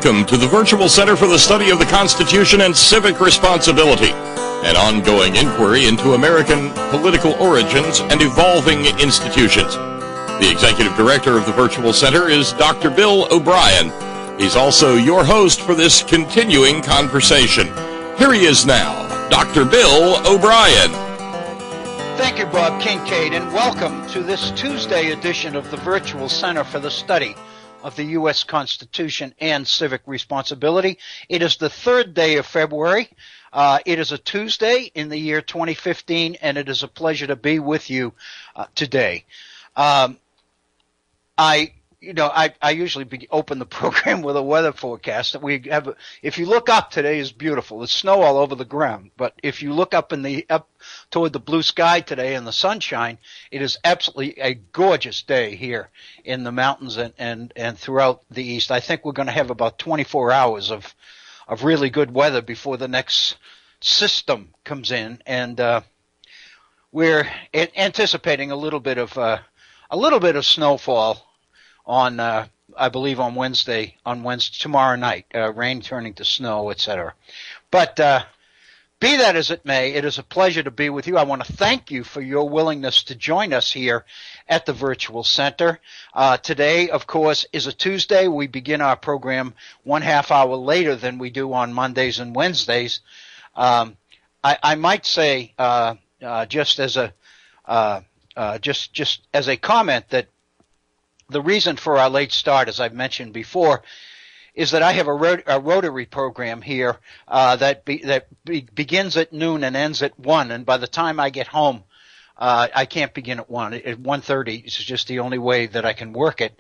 Welcome to the Virtual Center for the Study of the Constitution and Civic Responsibility, an ongoing inquiry into American political origins and evolving institutions. The Executive Director of the Virtual Center is Dr. Bill O'Brien. He's also your host for this continuing conversation. Here he is now, Dr. Bill O'Brien. Thank you, Bob Kincaid, and welcome to this Tuesday edition of the Virtual Center for the Study of the U.S. Constitution and Civic Responsibility. It is the third day of February. It is a Tuesday in the year 2015, and it is a pleasure to be with you today. I usually open the program with a weather forecast that we have. If you look up, today is beautiful. There's snow all over the ground, but if you look up toward the blue sky today and the sunshine, it is absolutely a gorgeous day here in the mountains and throughout the east. I think we're going to have about 24 hours of really good weather before the next system comes in, and we're anticipating a little bit of snowfall on I believe on Wednesday, tomorrow night, rain turning to snow, etc. But be that as it may, it is a pleasure to be with you. I want to thank you for your willingness to join us here at the Virtual Center. Today, of course, is a Tuesday. We begin our program 1/2 hour later than we do on Mondays and Wednesdays. I might say, just as a comment, that the reason for our late start, as I've mentioned before, is that I have a Rotary program here that begins at noon and ends at 1, and by the time I get home, I can't begin at 1. At 1:30 is just the only way that I can work it.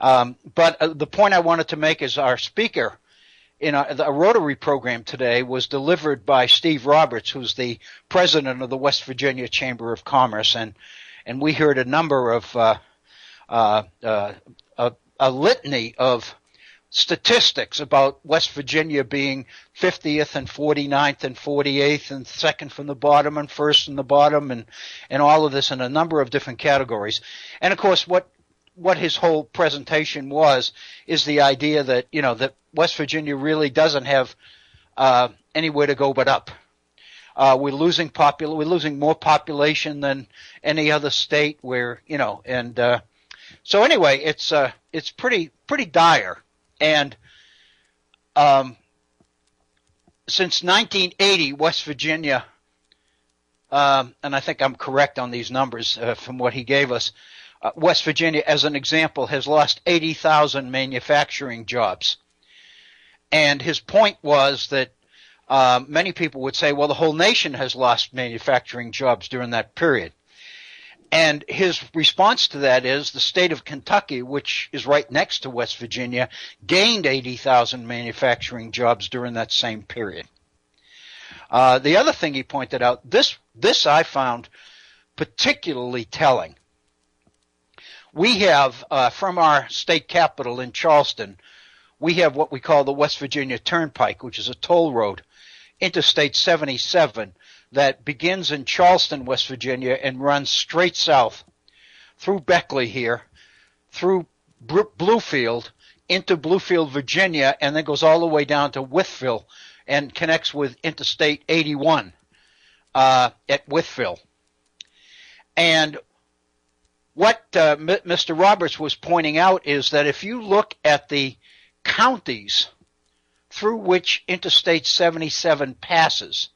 But the point I wanted to make is our speaker in a Rotary program today was delivered by Steve Roberts, who's the president of the West Virginia Chamber of Commerce, and we heard a number of a litany of statistics about West Virginia being 50th and 49th and 48th and second from the bottom and first from the bottom and all of this in a number of different categories. And of course what his whole presentation is the idea that, that West Virginia really doesn't have anywhere to go but up. We're losing more population than any other state so anyway, it's pretty dire. And since 1980, West Virginia, and I think I'm correct on these numbers from what he gave us, West Virginia, as an example, has lost 80,000 manufacturing jobs. And his point was that many people would say, well, the whole nation has lost manufacturing jobs during that period. And his response to that is the state of Kentucky, which is right next to West Virginia, gained 80,000 manufacturing jobs during that same period. The other thing he pointed out, this I found particularly telling. We have, from our state capital in Charleston, we have what we call the West Virginia Turnpike, which is a toll road, Interstate 77, that begins in Charleston, West Virginia, and runs straight south through Beckley here, through Bluefield, into Bluefield, Virginia, and then goes all the way down to Wytheville and connects with Interstate 81 at Wytheville. And what Mr. Roberts was pointing out is that if you look at the counties through which Interstate 77 passes,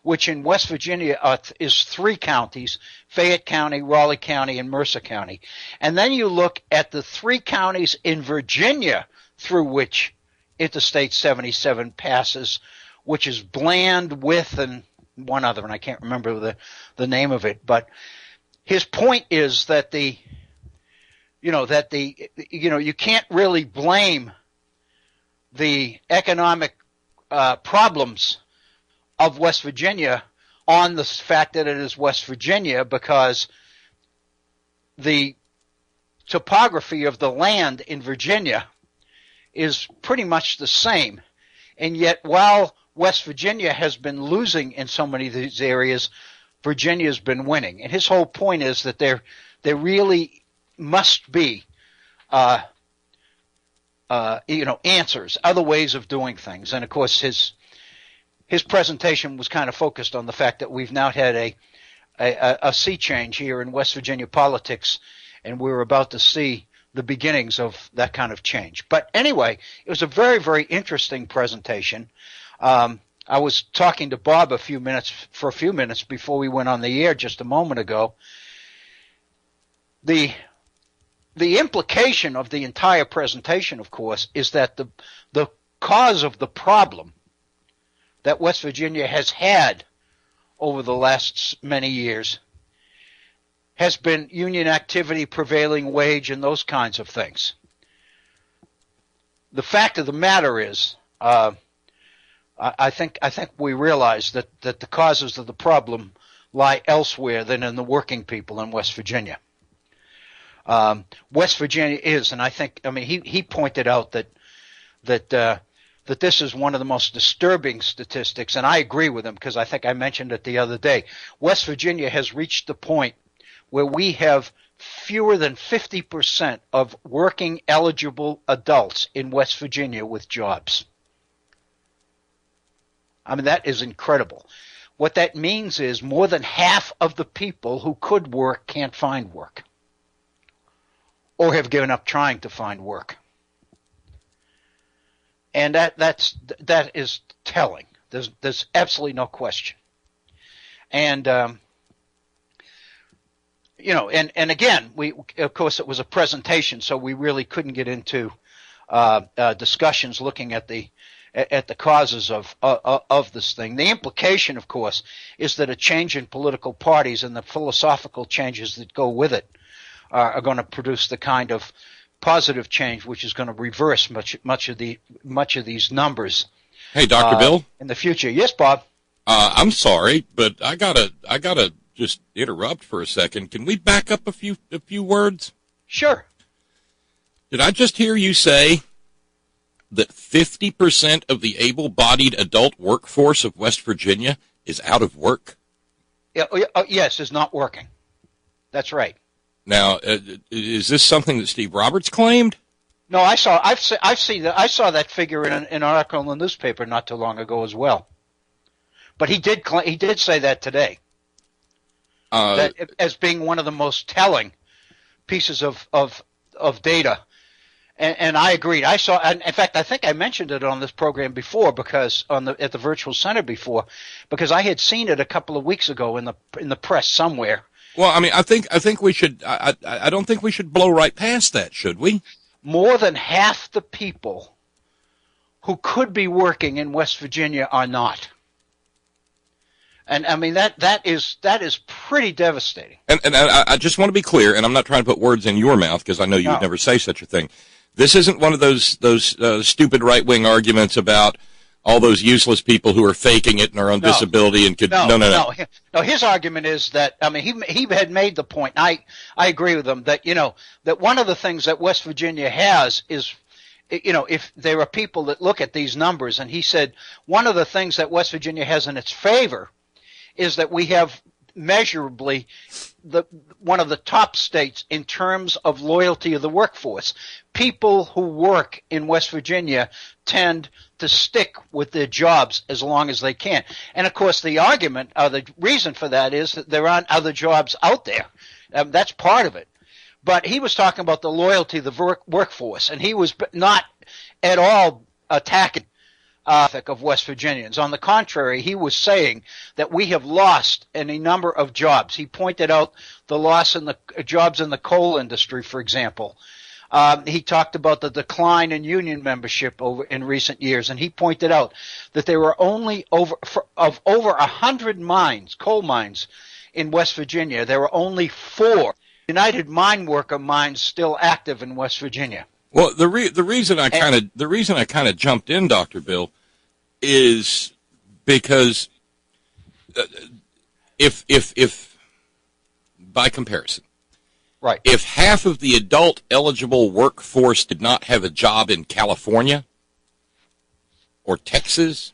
which in West Virginia is 3 counties, Fayette County, Raleigh County, and Mercer County. And then you look at the 3 counties in Virginia through which Interstate 77 passes, which is Bland, Wythe, and one other, and I can't remember the name of it. But his point is that you can't really blame the economic problems of West Virginia on the fact that it is West Virginia, because the topography of the land in Virginia is pretty much the same. And yet while West Virginia has been losing in so many of these areas, Virginia's been winning. And his whole point is that there really must be answers, other ways of doing things. And of course, his presentation was kind of focused on the fact that we've now had a sea change here in West Virginia politics, and we're about to see the beginnings of that kind of change. But anyway, it was a very, very interesting presentation. I was talking to Bob for a few minutes before we went on the air just a moment ago. The implication of the entire presentation, of course, is that the cause of the problem that West Virginia has had over the last many years has been union activity, prevailing wage, and those kinds of things. The fact of the matter is, I think we realize that the causes of the problem lie elsewhere than in the working people in West Virginia. West Virginia is, and he pointed out that this is one of the most disturbing statistics, and I agree with him because I think I mentioned it the other day. West Virginia has reached the point where we have fewer than 50% of working eligible adults in West Virginia with jobs. I mean, that is incredible. What that means is more than half of the people who could work can't find work or have given up trying to find work. And that is telling. There's absolutely no question. And and again, of course it was a presentation, so we really couldn't get into discussions looking at the causes of this thing. The implication, of course, is that a change in political parties and the philosophical changes that go with it are going to produce the kind of positive change which is going to reverse much of these numbers. Hey, Dr. Bill, in the future. Yes, Bob. I'm sorry, but I gotta just interrupt for a second. Can we back up a few words? Sure. Did I just hear you say that 50% of the able-bodied adult workforce of West Virginia is out of work? Yes, is not working. That's right. Now, is this something that Steve Roberts claimed? No, I saw that figure in an article in the newspaper not too long ago as well. But he did say that today, that as being one of the most telling pieces of data. And I agreed. I saw, and in fact, I think I mentioned it on this program before at the virtual center before, because I had seen it a couple of weeks ago in the press somewhere. Well, I mean, I think we should. I don't think we should blow right past that, should we? More than half the people who could be working in West Virginia are not. And I mean that is pretty devastating. And I just want to be clear, and I'm not trying to put words in your mouth because I know you would never say such a thing. This isn't one of those stupid right-wing arguments about all those useless people who are faking it and are on disability and could no. No, his argument is that, I mean, he had made the point. I agree with him that that one of the things that West Virginia has is, if there are people that look at these numbers, and he said one of the things that West Virginia has in its favor is that we have measurably one of the top states in terms of loyalty of the workforce. People who work in West Virginia tend to stick with their jobs as long as they can. And of course, the argument, or the reason for that, is that there aren't other jobs out there. That's part of it. But he was talking about the loyalty of the workforce, and he was not at all attacking of West Virginians. On the contrary, he was saying that we have lost any number of jobs. He pointed out the loss in the jobs in the coal industry, for example. He talked about the decline in union membership in recent years, and he pointed out that there were only over 100 coal mines in West Virginia. There were only 4 United Mine Worker mines still active in West Virginia. Well, the reason I kind of jumped in, Dr. Bill, is because if by comparison, right, if half of the adult eligible workforce did not have a job in California or Texas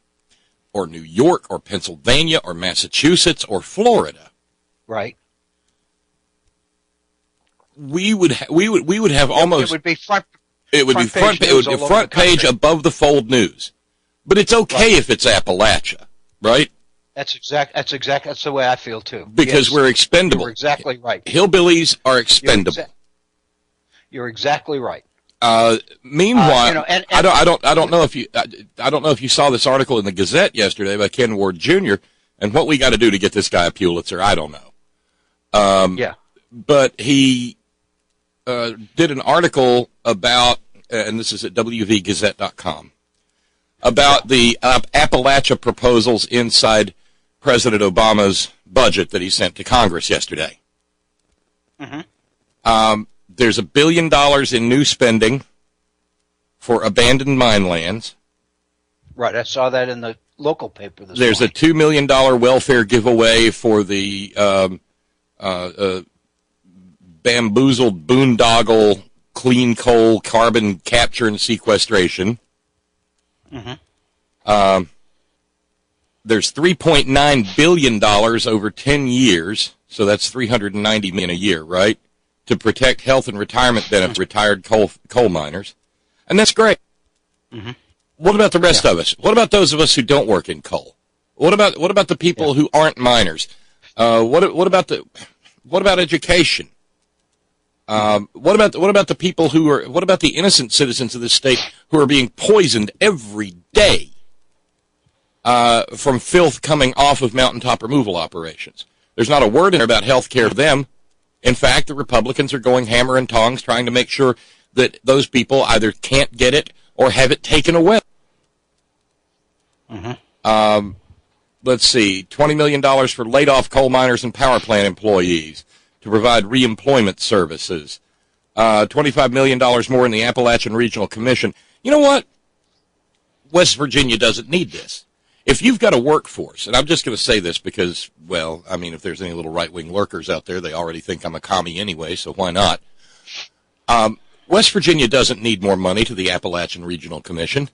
or New York or Pennsylvania or Massachusetts or Florida, right, we would have almost, it would be front It would be front page above the fold news. But it's okay if it's Appalachia, right? That's the way I feel too. Because we're expendable. You're exactly right. Hillbillies are expendable. You're exactly right. Meanwhile, I don't know if you saw this article in the Gazette yesterday by Ken Ward Jr. and what we got to do to get this guy a Pulitzer. I don't know. But he did an article about, and this is at wvgazette.com, about the Appalachia proposals inside President Obama's budget that he sent to Congress yesterday. Mm-hmm. There's $1 billion in new spending for abandoned mine lands. Right, I saw that in the local paper this There's morning. a $2 million welfare giveaway for the bamboozled boondoggle clean coal carbon capture and sequestration. Mm-hmm. There's $3.9 billion over 10 years, so that's $390 million a year, right, to protect health and retirement benefits for retired coal miners. And that's great. Mm-hmm. What about the rest of us? What about those of us who don't work in coal? What about the people who aren't miners? What about education? What about the people what about the innocent citizens of this state who are being poisoned every day from filth coming off of mountaintop removal operations? There's not a word in there about health care for them. In fact, the Republicans are going hammer and tongs trying to make sure that those people either can't get it or have it taken away. Mm-hmm. Let's see, $20 million for laid-off coal miners and power plant employees to provide reemployment services. $25 million more in the Appalachian Regional Commission. You know what? West Virginia doesn't need this. If you've got a workforce, and I'm just going to say this because, well, I mean, if there's any little right-wing lurkers out there, they already think I'm a commie anyway, so why not? West Virginia doesn't need more money to the Appalachian Regional Commission.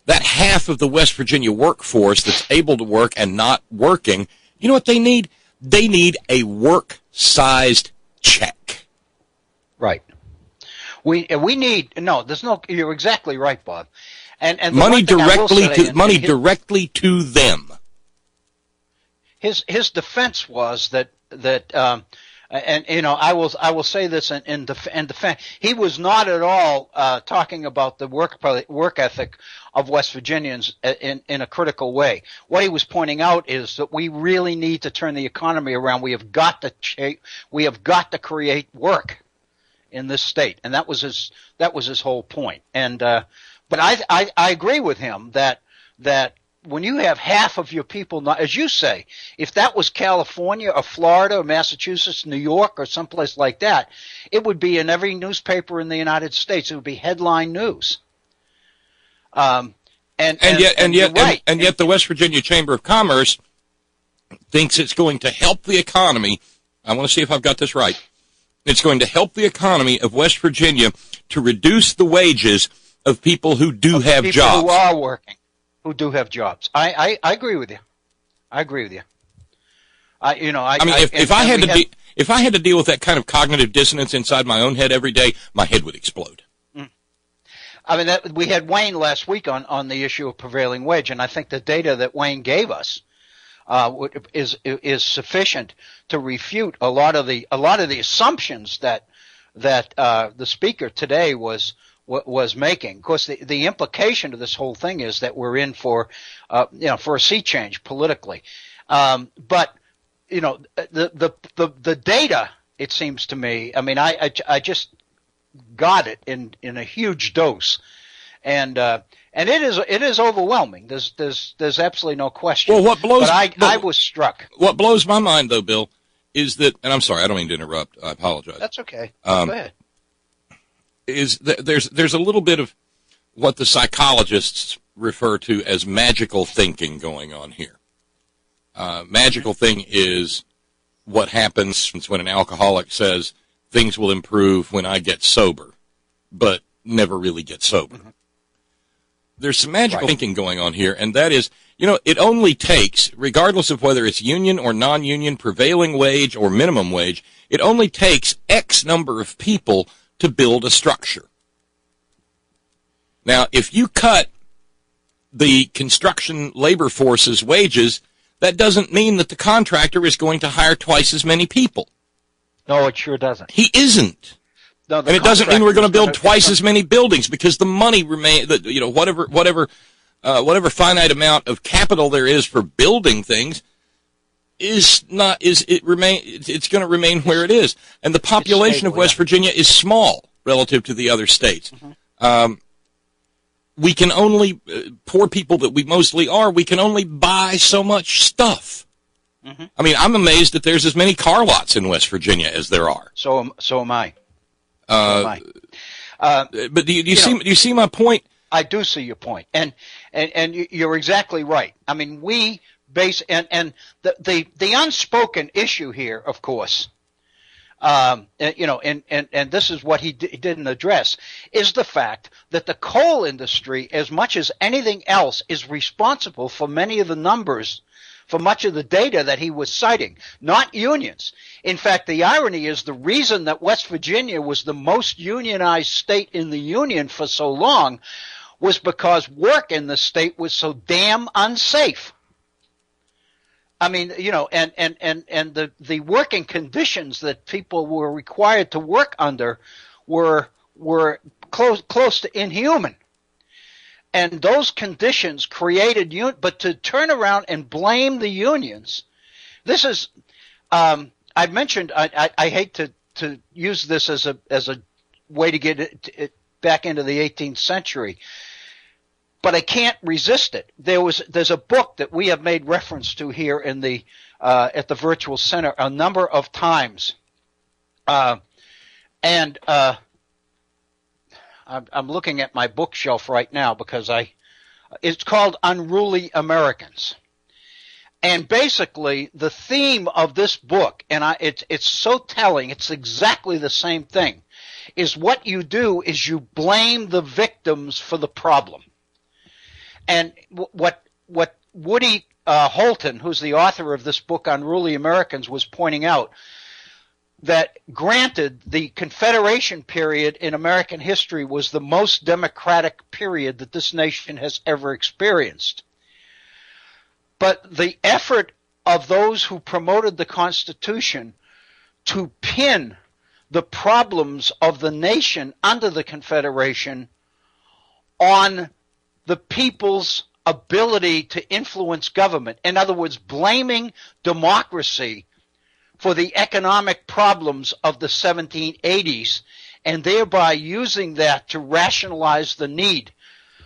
That half of the West Virginia workforce that's able to work and not working, you know what they need? They need a work-sized check. Right. We need you're exactly right, Bob. And money directly to them. His defense was that and you know, I will say this in defense. He was not at all talking about the work ethic of West Virginians in a critical way. What he was pointing out is that we really need to turn the economy around. We have got to create work in this state, and that was his whole point. And but I agree with him that when you have half of your people, not, as you say, if that was California or Florida or Massachusetts, New York or someplace like that, it would be in every newspaper in the United States. It would be headline news. And yet the West Virginia Chamber of Commerce thinks it's going to help the economy. I want to see if I've got this right. It's going to help the economy of West Virginia to reduce the wages of people who do have jobs. Who are working. Who do have jobs. I agree with you. I agree with you. If I had to deal with that kind of cognitive dissonance inside my own head every day, my head would explode. I mean, we had Wayne last week on the issue of prevailing wage, and I think the data that Wayne gave us is sufficient to refute a lot of the assumptions that the speaker today was making. Of course, the implication of this whole thing is that we're in for a sea change politically. But the data, it seems to me, I mean, I just got it in a huge dose, and it is overwhelming. There's absolutely no question. Well, I was struck. What blows my mind, though, Bill, is that, and I'm sorry, I don't mean to interrupt. I apologize. That's okay. Go ahead. Is that there's a little bit of what the psychologists refer to as magical thinking going on here. Magical thing is what happens when an alcoholic says things will improve when I get sober, but never really get sober. Mm-hmm. There's some magical thinking going on here, and that is, it only takes, regardless of whether it's union or non-union, prevailing wage or minimum wage, it only takes X number of people to build a structure. Now, if you cut the construction labor force's wages, that doesn't mean that the contractor is going to hire twice as many people. No, it sure doesn't. He isn't. No, and it doesn't mean we're going to build twice as many buildings, because the money whatever finite amount of capital there is for building things it's going to remain where it is. And the population of West Virginia is small relative to the other states. Mm-hmm. We can only, poor people that we mostly are, we can only buy so much stuff. Mm-hmm. I mean, I'm amazed that there's as many car lots in West Virginia as there are. So am I. But do you see my point? I do see your point, and you're exactly right. I mean, we base and the unspoken issue here, of course, and this is what he didn't address, is the fact that the coal industry, as much as anything else, is responsible for many of the numbers, for much of the data that he was citing, not unions. In fact, the irony is the reason that West Virginia was the most unionized state in the union for so long was because work in the state was so damn unsafe. I mean, and the working conditions that people were required to work under were close to inhuman. And those conditions created but to turn around and blame the unions. This is, I mentioned, I hate to use this as a way to get it back into the 18th century, but I can't resist it. There's a book that we have made reference to here in the at the Virtual Center a number of times, and I'm looking at my bookshelf right now because it's called Unruly Americans. And basically, the theme of this book, and it's so telling, it's exactly the same thing, is what you do is you blame the victims for the problem. And what Woody Holton, who's the author of this book, Unruly Americans, was pointing out, that granted the Confederation period in American history was the most democratic period that this nation has ever experienced. But the effort of those who promoted the Constitution to pin the problems of the nation under the Confederation on the people's ability to influence government, in other words, blaming democracy for the economic problems of the 1780s, and thereby using that to rationalize the need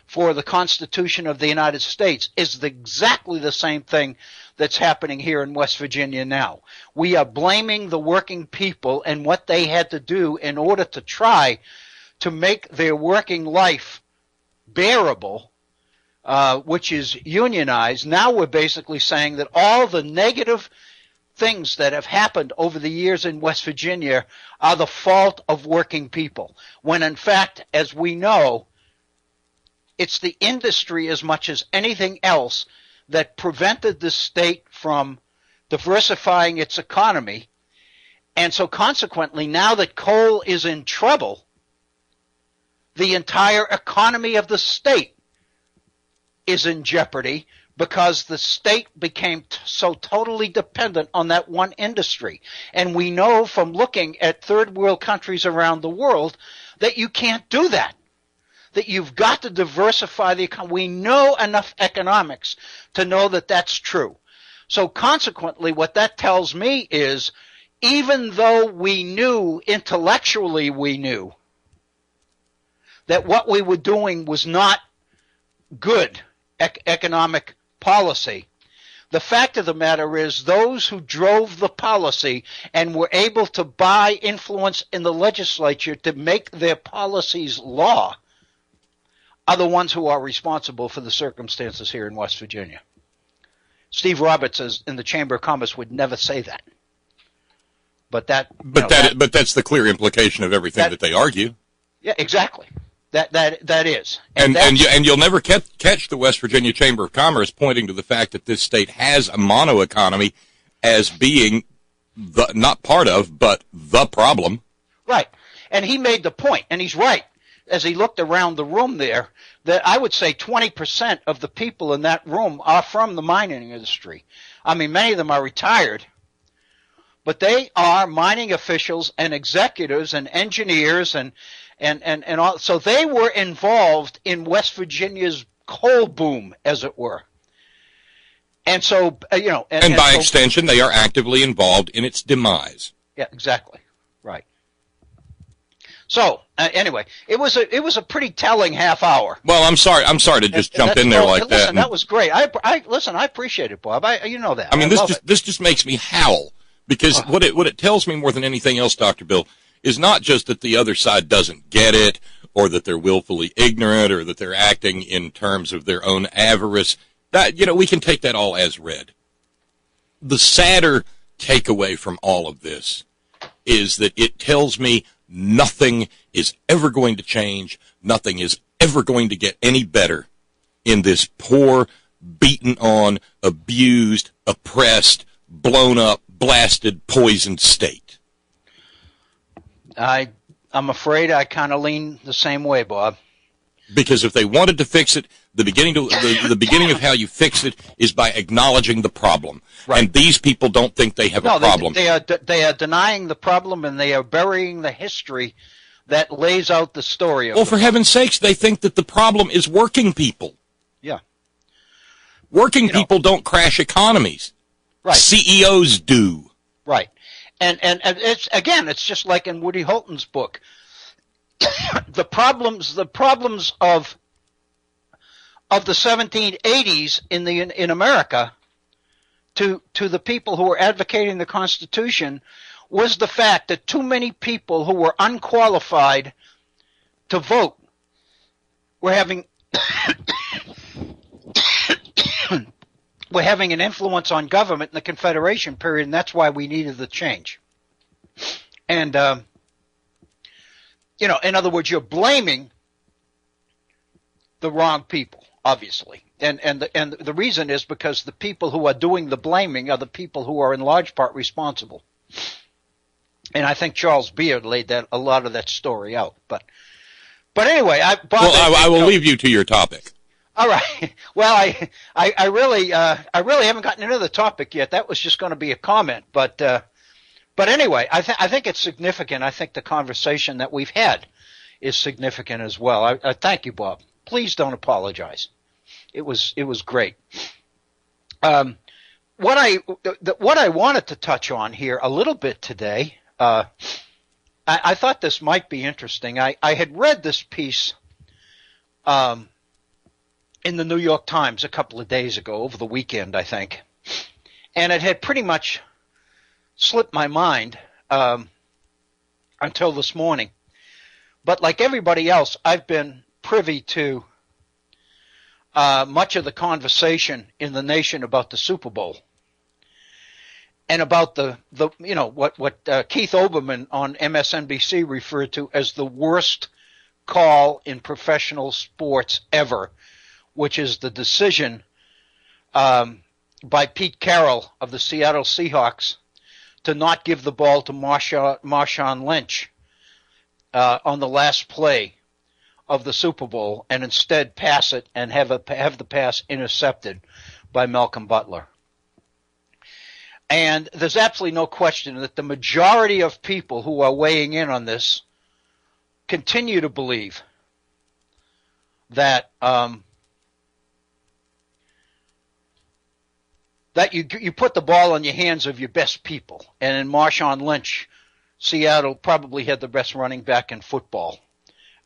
for the Constitution of the United States, is exactly the same thing that's happening here in West Virginia now. We are blaming the working people and what they had to do in order to try to make their working life bearable, which is unionized. Now we're basically saying that all the negative things that have happened over the years in West Virginia are the fault of working people, when in fact, as we know, it's the industry as much as anything else that prevented the state from diversifying its economy. And so consequently, now that coal is in trouble, the entire economy of the state is in jeopardy because the state became so totally dependent on that one industry. And we know from looking at third world countries around the world that you can't do that, that you've got to diversify the economy. We know enough economics to know that that's true. So consequently, what that tells me is, even though we knew, intellectually we knew, that what we were doing was not good economic policy, the fact of the matter is those who drove the policy and were able to buy influence in the legislature to make their policies law are the ones who are responsible for the circumstances here in West Virginia. Steve Roberts in the Chamber of Commerce would never say that. But that's the clear implication of everything that they argue. Yeah, exactly. That is. And you'll never catch the West Virginia Chamber of Commerce pointing to the fact that this state has a mono economy as being not part of, but the problem. Right. And he made the point, and he's right. as he looked around the room there, that I would say 20% of the people in that room are from the mining industry. I mean, many of them are retired, but they are mining officials and executives and engineers and all. So they were involved in West Virginia's coal boom, as it were. And so, and by extension, they are actively involved in its demise. Yeah, exactly. Right. So anyway, it was a pretty telling half hour. Well, I'm sorry to just jump in there like that. Listen, that was great. I appreciate it, Bob. You know that. I mean, this just makes me howl, because what it tells me more than anything else, Dr. Bill, is not just that the other side doesn't get it, or that they're willfully ignorant, or that they're acting in terms of their own avarice. That, we can take that all as read. The sadder takeaway from all of this is that it tells me nothing is ever going to change. Nothing is ever going to get any better in this poor, beaten on, abused, oppressed, blown up, blasted, poisoned state. I'm afraid I kind of lean the same way, Bob. Because if they wanted to fix it, the beginning of how you fix it is by acknowledging the problem. Right. And these people don't think they have a problem. They are denying the problem, and they are burying the history that lays out the story of it. Well, for heaven's sakes, they think that the problem is working people. Yeah. Working people don't crash economies. Right. CEOs do. Right. And it's just like in Woody Holton's book. The problems of the 1780s in America to the people who were advocating the Constitution was the fact that too many people who were unqualified to vote were having an influence on government in the Confederation period, and that's why we needed the change. And in other words, you're blaming the wrong people, obviously. And the reason is because the people who are doing the blaming are the people who are in large part responsible. And I think Charles Beard laid a lot of that story out. But anyway, I will leave you to your topic. All right. Well, I really haven't gotten into the topic yet. That was just going to be a comment, but anyway, I think it's significant. I think the conversation that we've had is significant as well. I thank you, Bob. Please don't apologize. It was great. What I wanted to touch on here a little bit today, I thought this might be interesting. I had read this piece in the New York Times a couple of days ago, over the weekend, I think, and it had pretty much slipped my mind until this morning. But like everybody else, I've been privy to much of the conversation in the nation about the Super Bowl and about what Keith Olbermann on MSNBC referred to as the worst call in professional sports ever, which is the decision by Pete Carroll of the Seattle Seahawks to not give the ball to Marshawn Lynch on the last play of the Super Bowl, and instead pass it and have the pass intercepted by Malcolm Butler. And there's absolutely no question that the majority of people who are weighing in on this continue to believe that that you put the ball in your hands of your best people. And in Marshawn Lynch, Seattle probably had the best running back in football.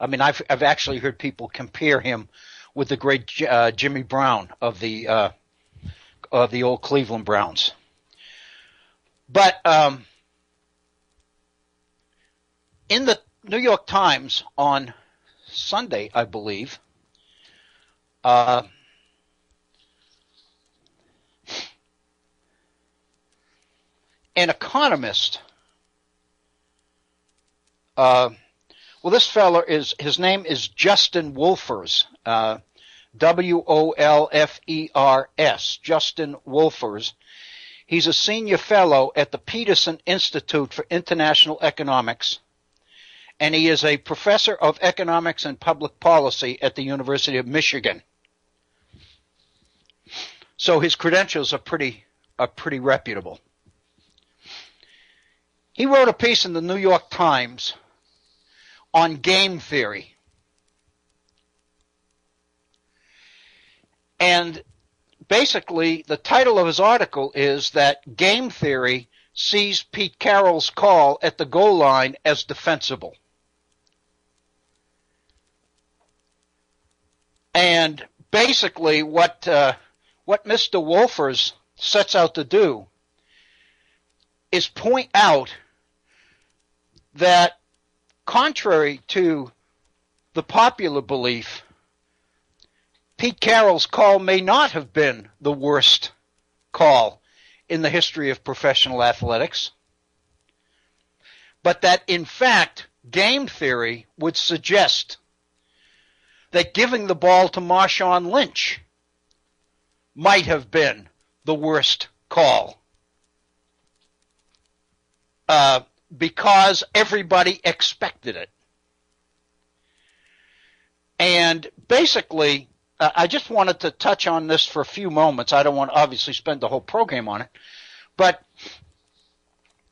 I mean, I've actually heard people compare him with the great Jimmy Brown of the old Cleveland Browns. But in the New York Times on Sunday, I believe, an economist. This fella his name is Justin Wolfers, Wolfers, Justin Wolfers. He's a senior fellow at the Peterson Institute for International Economics and he is a professor of economics and public policy at the University of Michigan. So his credentials are pretty reputable. He wrote a piece in the New York Times on game theory. And basically, the title of his article is that game theory sees Pete Carroll's call at the goal line as defensible. And basically, what Mr. Wolfers sets out to do is point out that, contrary to the popular belief, Pete Carroll's call may not have been the worst call in the history of professional athletics, but that, in fact, game theory would suggest that giving the ball to Marshawn Lynch might have been the worst call because everybody expected it. And basically, I just wanted to touch on this for a few moments. I don't want to obviously spend the whole program on it. But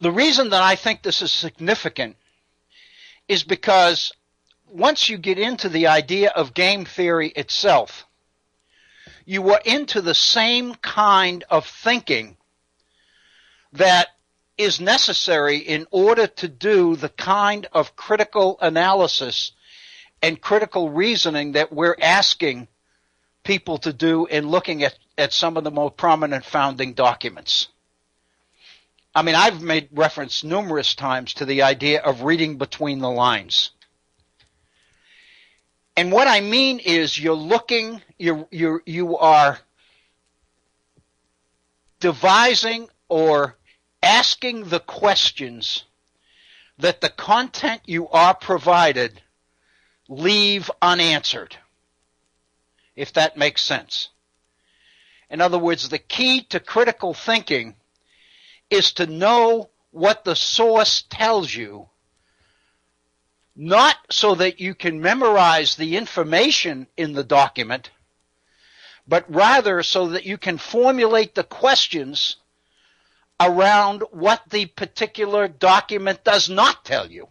the reason that I think this is significant is because once you get into the idea of game theory itself, you are into the same kind of thinking that is necessary in order to do the kind of critical analysis and critical reasoning that we're asking people to do in looking at some of the more prominent founding documents. I mean, I've made reference numerous times to the idea of reading between the lines. And what I mean is you are devising or asking the questions that the content you are provided leave unanswered, if that makes sense. In other words, the key to critical thinking is to know what the source tells you, not so that you can memorize the information in the document, but rather so that you can formulate the questions around what the particular document does not tell you.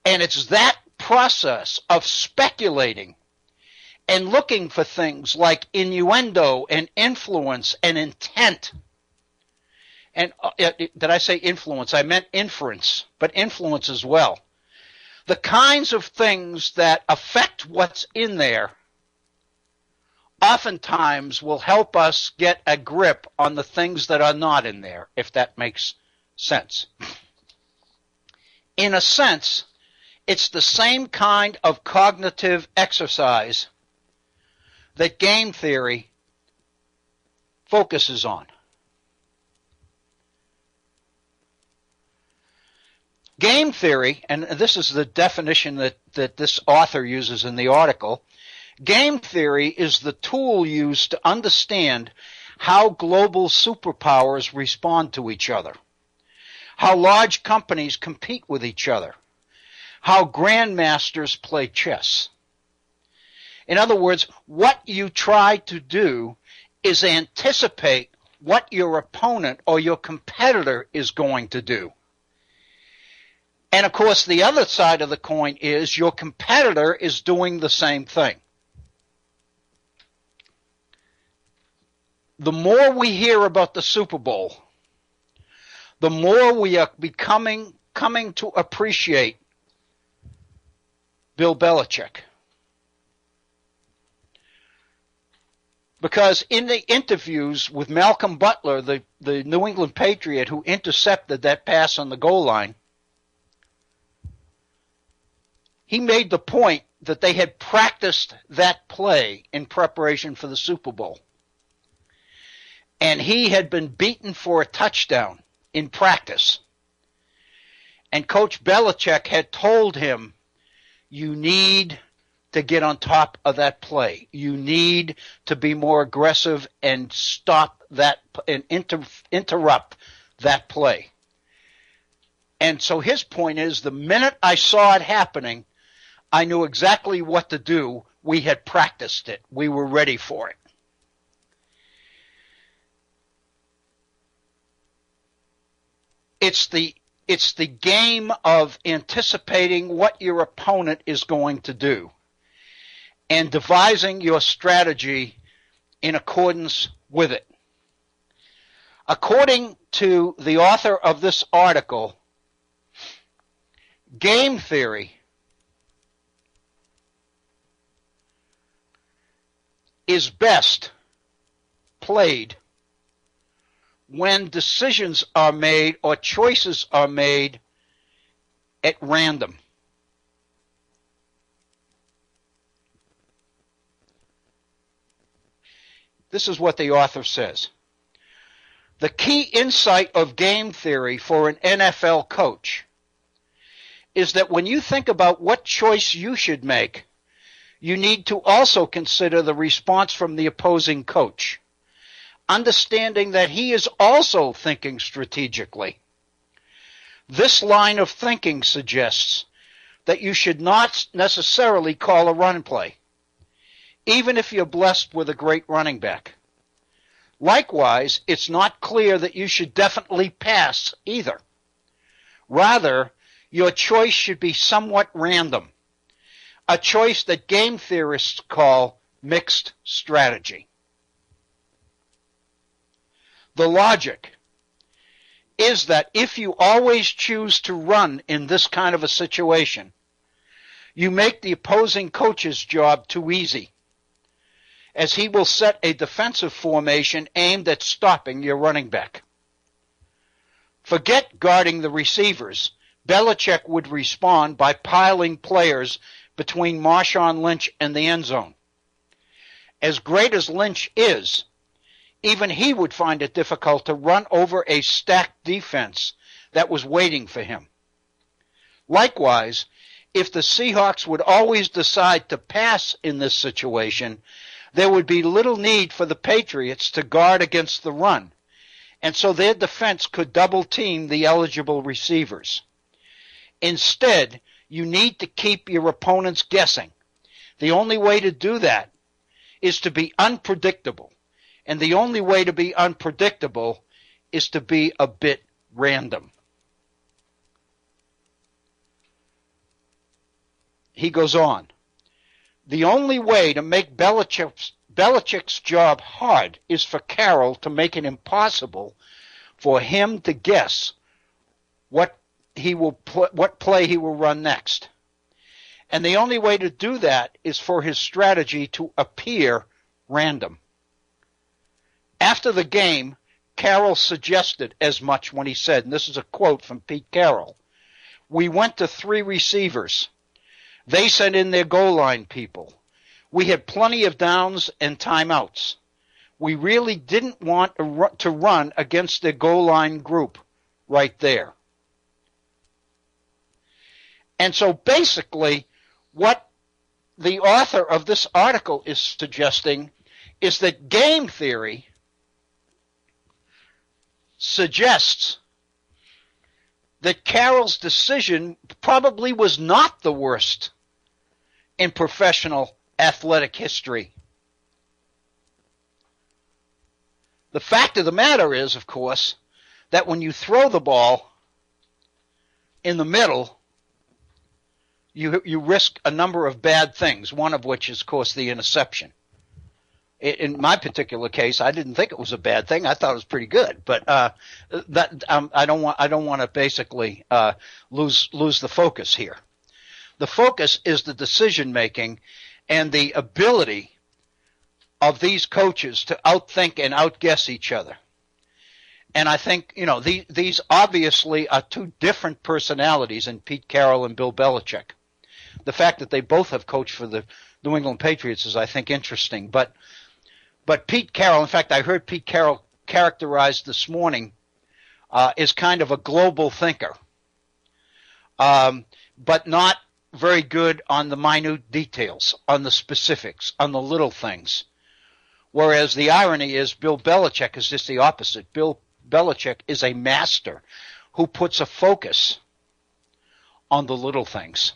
And it's that process of speculating and looking for things like innuendo and influence and intent. And did I say influence? I meant inference, but influence as well. The kinds of things that affect what's in there oftentimes will help us get a grip on the things that are not in there, if that makes sense. In a sense, it's the same kind of cognitive exercise that game theory focuses on. Game theory, and this is the definition that this author uses in the article, game theory is the tool used to understand how global superpowers respond to each other, how large companies compete with each other, how grandmasters play chess. In other words, what you try to do is anticipate what your opponent or your competitor is going to do. And of course, the other side of the coin is your competitor is doing the same thing. The more we hear about the Super Bowl, the more we are coming to appreciate Bill Belichick. Because in the interviews with Malcolm Butler, the New England Patriot who intercepted that pass on the goal line, he made the point that they had practiced that play in preparation for the Super Bowl. And he had been beaten for a touchdown in practice. And Coach Belichick had told him, you need to get on top of that play. You need to be more aggressive and stop that and interrupt that play. And so his point is, the minute I saw it happening, I knew exactly what to do. We had practiced it. We were ready for it. It's the game of anticipating what your opponent is going to do and devising your strategy in accordance with it. According to the author of this article, game theory is best played when decisions are made or choices are made at random. This is what the author says. The key insight of game theory for an NFL coach is that when you think about what choice you should make, you need to also consider the response from the opposing coach, understanding that he is also thinking strategically. This line of thinking suggests that you should not necessarily call a run play, even if you're blessed with a great running back. Likewise, it's not clear that you should definitely pass either. Rather, your choice should be somewhat random, a choice that game theorists call mixed strategy. The logic is that if you always choose to run in this kind of a situation, you make the opposing coach's job too easy, as he will set a defensive formation aimed at stopping your running back. Forget guarding the receivers. Belichick would respond by piling players between Marshawn Lynch and the end zone. As great as Lynch is, even he would find it difficult to run over a stacked defense that was waiting for him. Likewise, if the Seahawks would always decide to pass in this situation, there would be little need for the Patriots to guard against the run, and so their defense could double-team the eligible receivers. Instead, you need to keep your opponents guessing. The only way to do that is to be unpredictable, and the only way to be unpredictable is to be a bit random. He goes on. The only way to make Belichick's job hard is for Carroll to make it impossible for him to guess what play he will run next. And the only way to do that is for his strategy to appear random. After the game, Carroll suggested as much when he said, and this is a quote from Pete Carroll, "We went to 3 receivers. They sent in their goal line people. We had plenty of downs and timeouts. We really didn't want to run against their goal line group right there." And so basically what the author of this article is suggesting is that game theory suggests that Carroll's decision probably was not the worst in professional athletic history. The fact of the matter is, of course, that when you throw the ball in the middle, you risk a number of bad things, one of which is, of course, the interception. In my particular case, I didn't think it was a bad thing. I thought it was pretty good, but I don't want to basically lose the focus here. The focus is the decision making and the ability of these coaches to outthink and outguess each other. And I think these obviously are two different personalities in Pete Carroll and Bill Belichick. The fact that they both have coached for the New England Patriots is, I think, interesting. But Pete Carroll, in fact, I heard Pete Carroll characterized this morning as kind of a global thinker, but not very good on the minute details, on the specifics, on the little things. Whereas the irony is Bill Belichick is just the opposite. Bill Belichick is a master who puts a focus on the little things.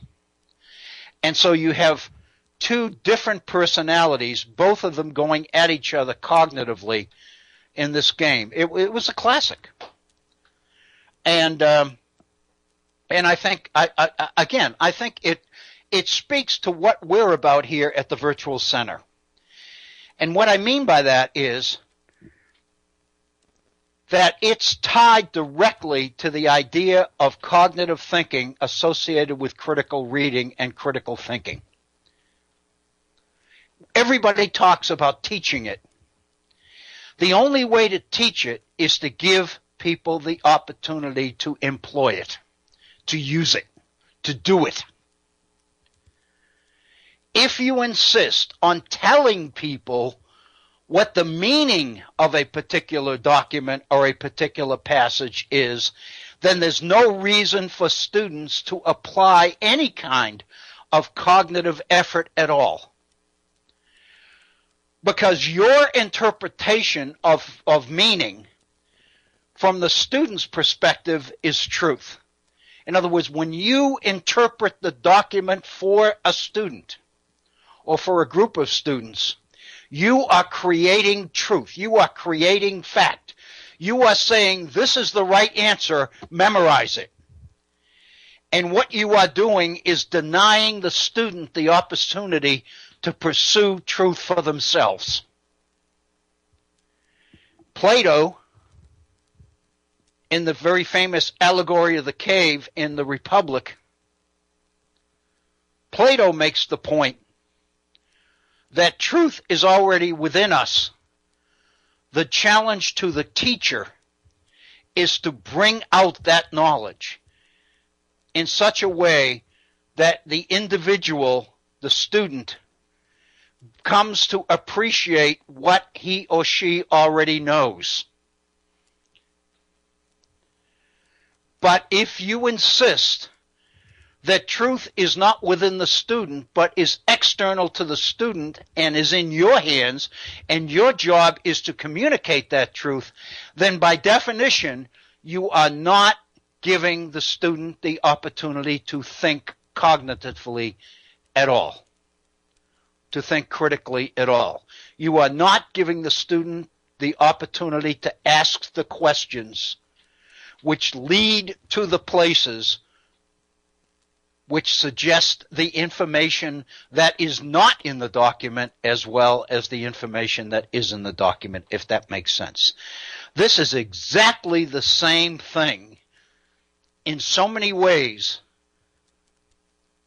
And so you have two different personalities, both of them going at each other cognitively in this game. It was a classic. And I think, I think it speaks to what we're about here at the Virtual Center. And what I mean by that is that it's tied directly to the idea of cognitive thinking associated with critical reading and critical thinking. Everybody talks about teaching it. The only way to teach it is to give people the opportunity to employ it, to use it, to do it. If you insist on telling people what the meaning of a particular document or a particular passage is, then there's no reason for students to apply any kind of cognitive effort at all. Because your interpretation of meaning from the student's perspective is truth. In other words, when you interpret the document for a student or for a group of students, you are creating truth. You are creating fact. You are saying this is the right answer, memorize it. And what you are doing is denying the student the opportunity to pursue truth for themselves. Plato, in the very famous allegory of the cave in the Republic, Plato makes the point that truth is already within us. The challenge to the teacher is to bring out that knowledge in such a way that the individual, the student, comes to appreciate what he or she already knows. But if you insist that truth is not within the student, but is external to the student and is in your hands, and your job is to communicate that truth, then by definition, you are not giving the student the opportunity to think cognitively at all, to think critically at all. You are not giving the student the opportunity to ask the questions which lead to the places which suggest the information that is not in the document as well as the information that is in the document, if that makes sense. This is exactly the same thing in so many ways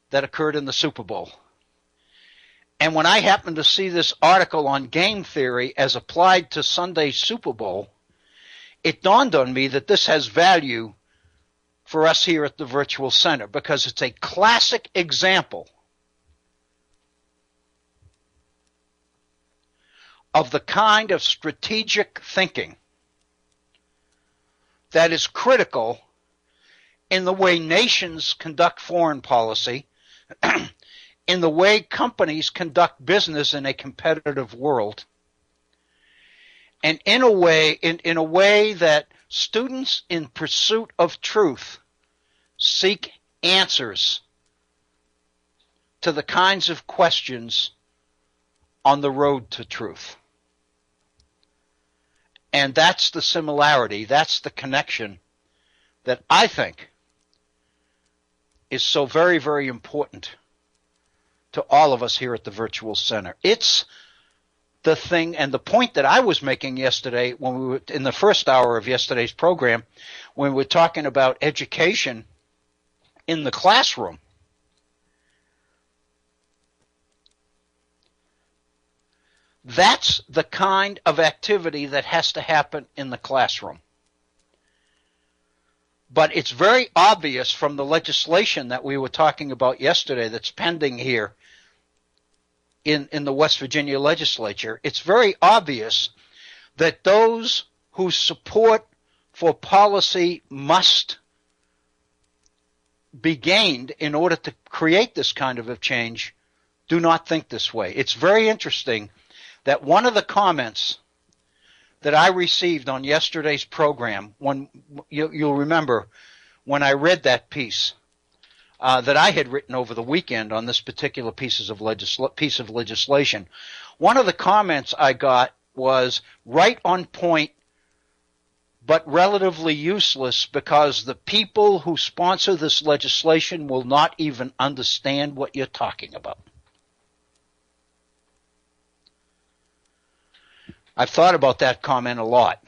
that occurred in the Super Bowl. And when I happened to see this article on game theory as applied to Sunday's Super Bowl, it dawned on me that this has value for us here at the Virtual Center, because it's a classic example of the kind of strategic thinking that is critical in the way nations conduct foreign policy, in the way companies conduct business in a competitive world, and in a way that students in pursuit of truth seek answers to the kinds of questions on the road to truth. And that's the similarity, that's the connection that I think is so very, very important to all of us here at the Virtual Center. It's the thing, and the point that I was making yesterday when we were in the first hour of yesterday's program, when we were talking about education in the classroom. That's the kind of activity that has to happen in the classroom. But it's very obvious from the legislation that we were talking about yesterday that's pending here in the West Virginia legislature, it's very obvious that those whose support for policy must be gained in order to create this kind of a change do not think this way. It's very interesting that one of the comments that I received on yesterday's program, when you'll remember when I read that piece that I had written over the weekend on this particular piece of legislation. One of the comments I got was right on point, but relatively useless because the people who sponsor this legislation will not even understand what you're talking about. I've thought about that comment a lot.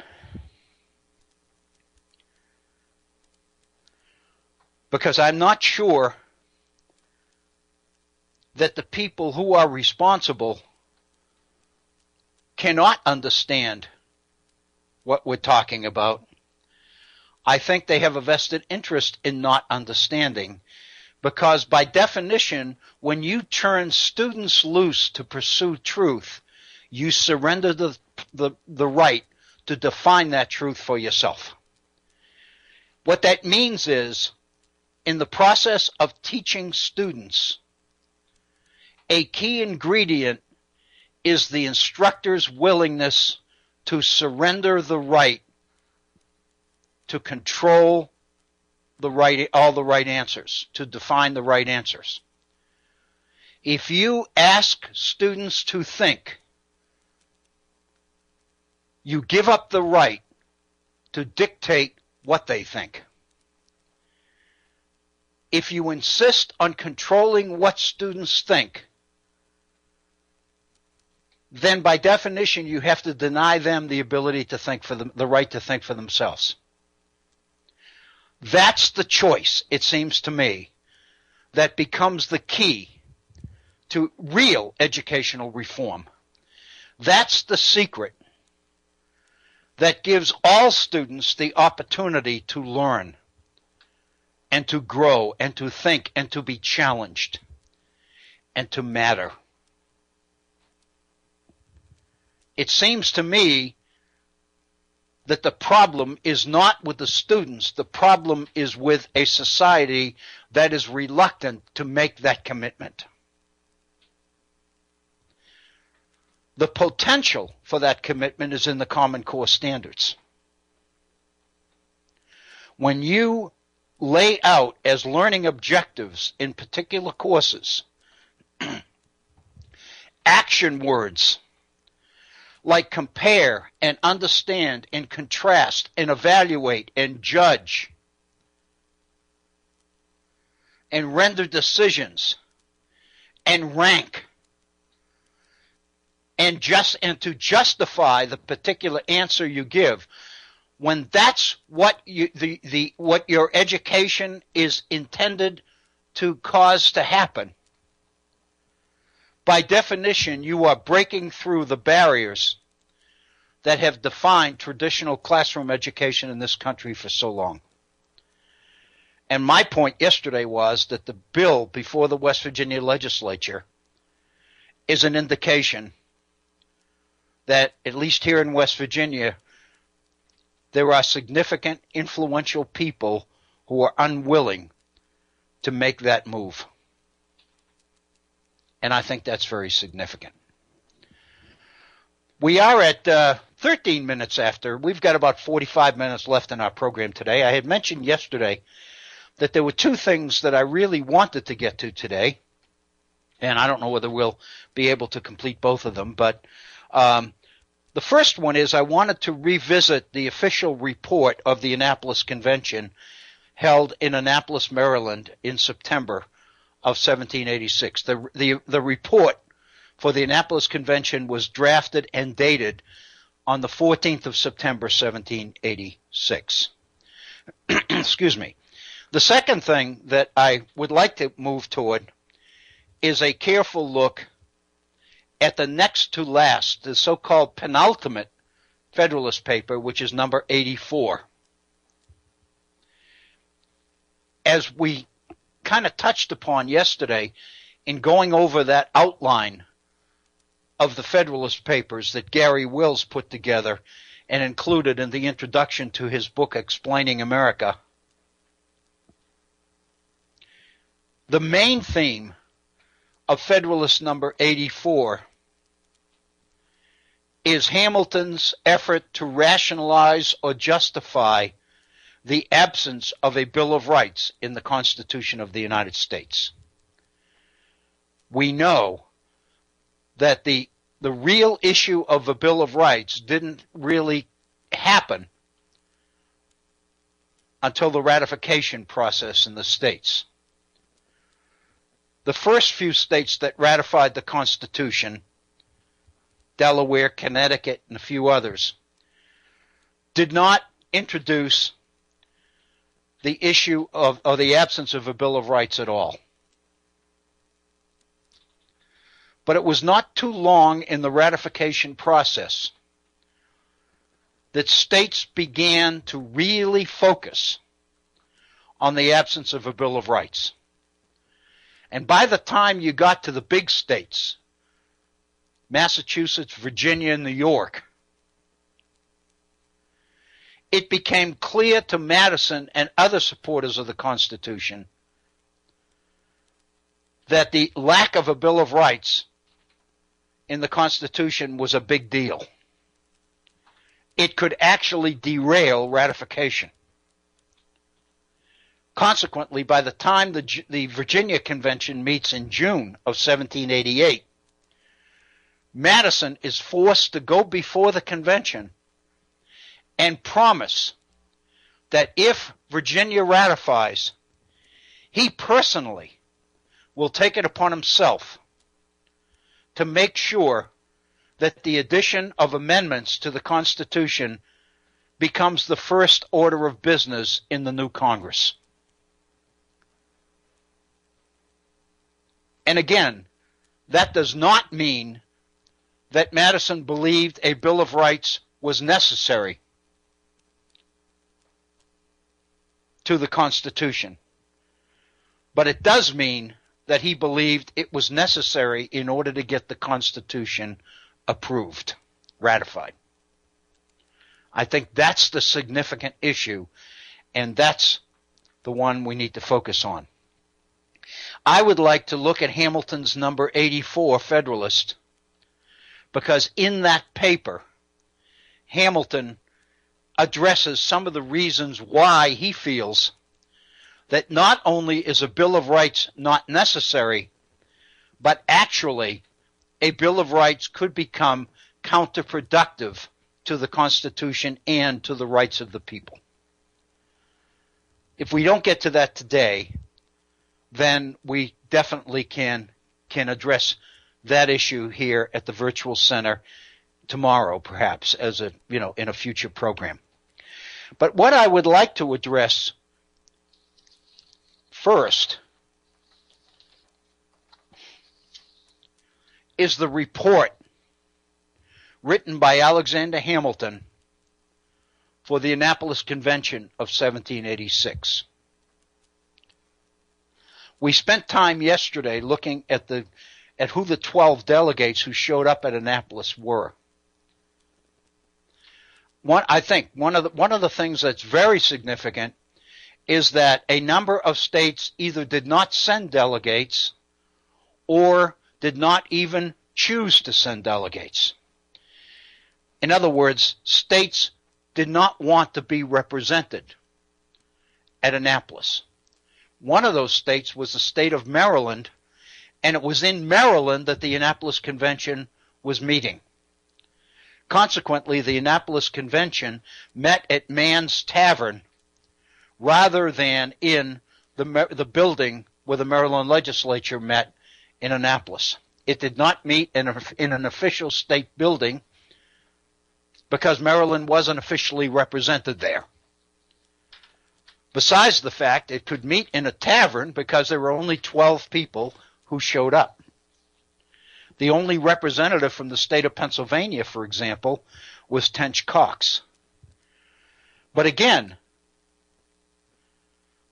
Because I'm not sure that the people who are responsible cannot understand what we're talking about. I think they have a vested interest in not understanding, because by definition, when you turn students loose to pursue truth, you surrender the right to define that truth for yourself. What that means is, in the process of teaching students, a key ingredient is the instructor's willingness to surrender the right to control all the right answers, to define the right answers. If you ask students to think, you give up the right to dictate what they think. If you insist on controlling what students think, then by definition you have to deny them the ability to think for the right to think for themselves. That's the choice, it seems to me, that becomes the key to real educational reform. That's the secret that gives all students the opportunity to learn and to grow and to think and to be challenged and to matter. It seems to me that the problem is not with the students. The problem is with a society that is reluctant to make that commitment. The potential for that commitment is in the Common Core standards. When you lay out as learning objectives in particular courses action words like compare and understand and contrast and evaluate and judge and render decisions and rank and to justify the particular answer you give, when that's what what your education is intended to cause to happen, by definition, you are breaking through the barriers that have defined traditional classroom education in this country for so long. And my point yesterday was that the bill before the West Virginia legislature is an indication that, at least here in West Virginia, there are significant, influential people who are unwilling to make that move. And I think that's very significant. We are at 13 minutes after. We've got about 45 minutes left in our program today. I had mentioned yesterday that there were two things that I really wanted to get to today, and I don't know whether we'll be able to complete both of them, but the first one is I wanted to revisit the official report of the Annapolis Convention held in Annapolis, Maryland in September of 1786. The report for the Annapolis Convention was drafted and dated on the 14th of September, 1786. Excuse me. The second thing that I would like to move toward is a careful look at the next to last, the so-called penultimate Federalist paper, which is number 84. As we kind of touched upon yesterday in going over that outline of the Federalist Papers that Gary Wills put together and included in the introduction to his book, Explaining America, the main theme of Federalist number 84 is Hamilton's effort to rationalize or justify the absence of a Bill of Rights in the Constitution of the United States. We know that the real issue of a Bill of Rights didn't really happen until the ratification process in the states. The first few states that ratified the Constitution, Delaware, Connecticut, and a few others, did not introduce the issue of the absence of a Bill of Rights at all. But it was not too long in the ratification process that states began to really focus on the absence of a Bill of Rights. And by the time you got to the big states, Massachusetts, Virginia, New York, it became clear to Madison and other supporters of the Constitution that the lack of a Bill of Rights in the Constitution was a big deal. It could actually derail ratification. Consequently, by the time the Virginia Convention meets in June of 1788, Madison is forced to go before the convention and promise that if Virginia ratifies, he personally will take it upon himself to make sure that the addition of amendments to the Constitution becomes the first order of business in the new Congress. And again, that does not mean that Madison believed a Bill of Rights was necessary to the Constitution. But it does mean that he believed it was necessary in order to get the Constitution approved, ratified. I think that's the significant issue, and that's the one we need to focus on. I would like to look at Hamilton's number 84, Federalist, because in that paper, Hamilton addresses some of the reasons why he feels that not only is a Bill of Rights not necessary, but actually a Bill of Rights could become counterproductive to the Constitution and to the rights of the people. If we don't get to that today, then we definitely can address that issue here at the Virtual Center tomorrow, perhaps, as in a future program. But what I would like to address first is the report written by Alexander Hamilton for the Annapolis Convention of 1786. We spent time yesterday looking at who the 12 delegates who showed up at Annapolis were. I think one of the things that's very significant is that a number of states either did not send delegates or did not even choose to send delegates. In other words, states did not want to be represented at Annapolis. One of those states was the state of Maryland, and it was in Maryland that the Annapolis Convention was meeting. Consequently, the Annapolis Convention met at Mann's Tavern rather than in the building where the Maryland legislature met in Annapolis. It did not meet in an official state building because Maryland wasn't officially represented there. Besides the fact it could meet in a tavern because there were only 12 people who showed up. The only representative from the state of Pennsylvania, for example, was Tench Coxe. But again,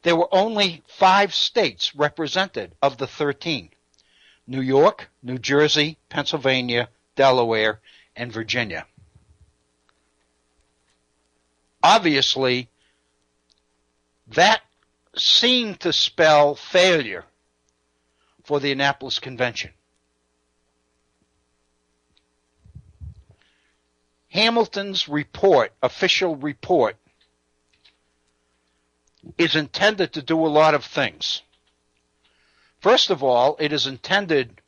there were only 5 states represented of the 13. New York, New Jersey, Pennsylvania, Delaware, and Virginia. Obviously, that seemed to spell failure for the Annapolis Convention. Hamilton's report, official report, is intended to do a lot of things. First of all, it is intended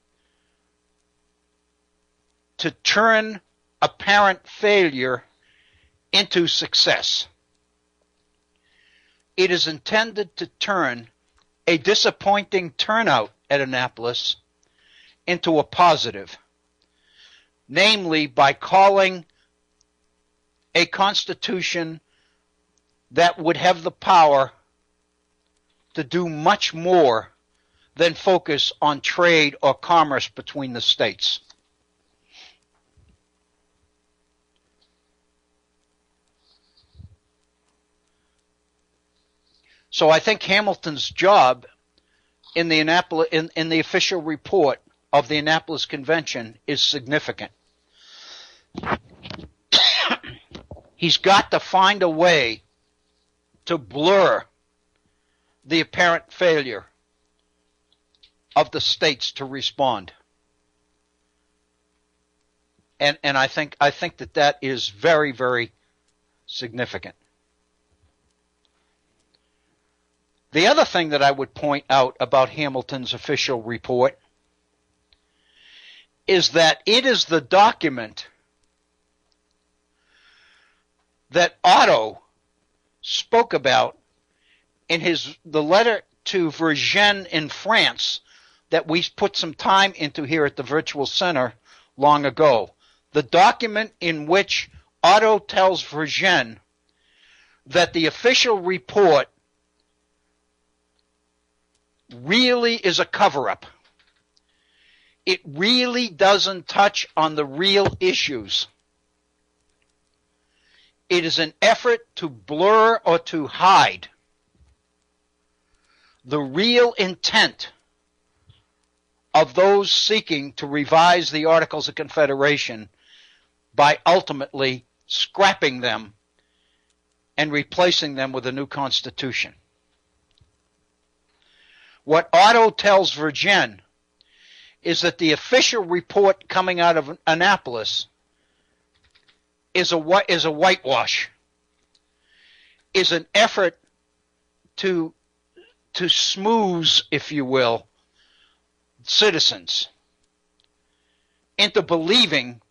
to turn apparent failure into success. It is intended to turn a disappointing turnout at Annapolis into a positive, namely by calling a constitution that would have the power to do much more than focus on trade or commerce between the states. So I think Hamilton's job in the official report of the Annapolis Convention is significant. He's got to find a way to blur the apparent failure of the states to respond. And I think that is very, very significant. The other thing that I would point out about Hamilton's official report is that it is the document that Otto spoke about in the letter to Vergennes in France that we put some time into here at the Virtual Center long ago. The document in which Otto tells Vergennes that the official report really is a cover-up. It really doesn't touch on the real issues. It is an effort to blur or to hide the real intent of those seeking to revise the Articles of Confederation by ultimately scrapping them and replacing them with a new constitution. What Otto tells Vergennes is that the official report coming out of Annapolis is a whitewash, is an effort to smooth, if you will, citizens into believing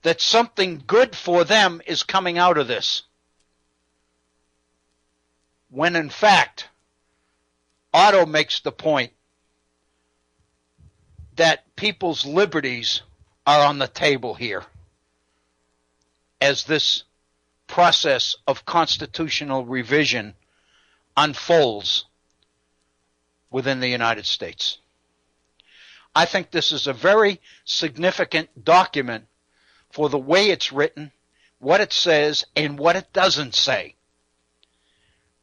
that something good for them is coming out of this, when in fact Otto makes the point that people's liberties are on the table here as this process of constitutional revision unfolds within the United States. I think this is a very significant document for the way it's written, what it says, and what it doesn't say.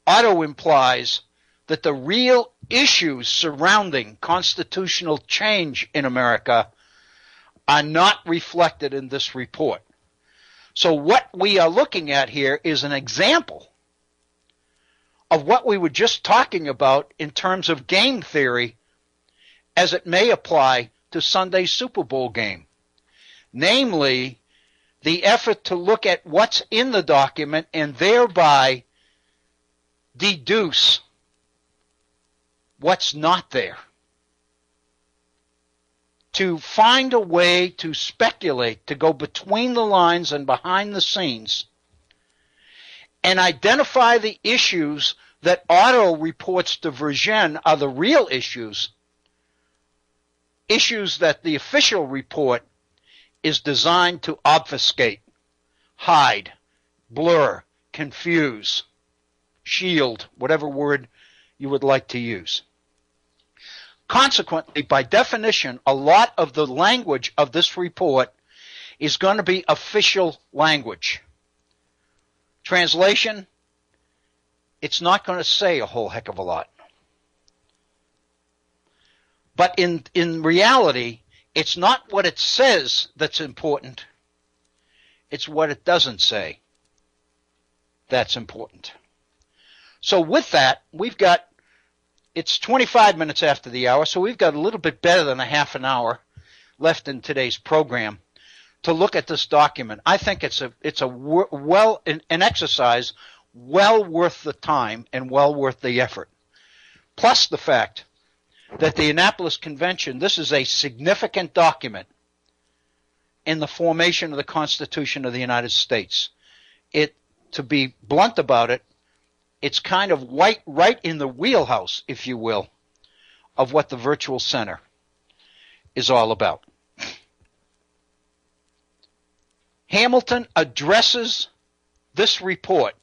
Otto implies that the real issues surrounding constitutional change in America are not reflected in this report. So what we are looking at here is an example of what we were just talking about in terms of game theory as it may apply to Sunday's Super Bowl game. Namely, the effort to look at what's in the document and thereby deduce what's not there. To find a way to speculate, to go between the lines and behind the scenes, and identify the issues that Otto reports to Vergennes are the real issues that the official report is designed to obfuscate, hide, blur, confuse, shield, whatever word you would like to use. Consequently, by definition, a lot of the language of this report is going to be official language. Translation, it's not going to say a whole heck of a lot. But in reality, it's not what it says that's important. It's what it doesn't say that's important. So with that, it's 25 minutes after the hour, so we've got a little bit better than a half an hour left in today's program to look at this document. I think it's an exercise well worth the time and well worth the effort. Plus the fact that the Annapolis Convention, this is a significant document in the formation of the Constitution of the United States. To be blunt about it, it's kind of right in the wheelhouse, if you will, of what the virtual center is all about. Hamilton addresses this report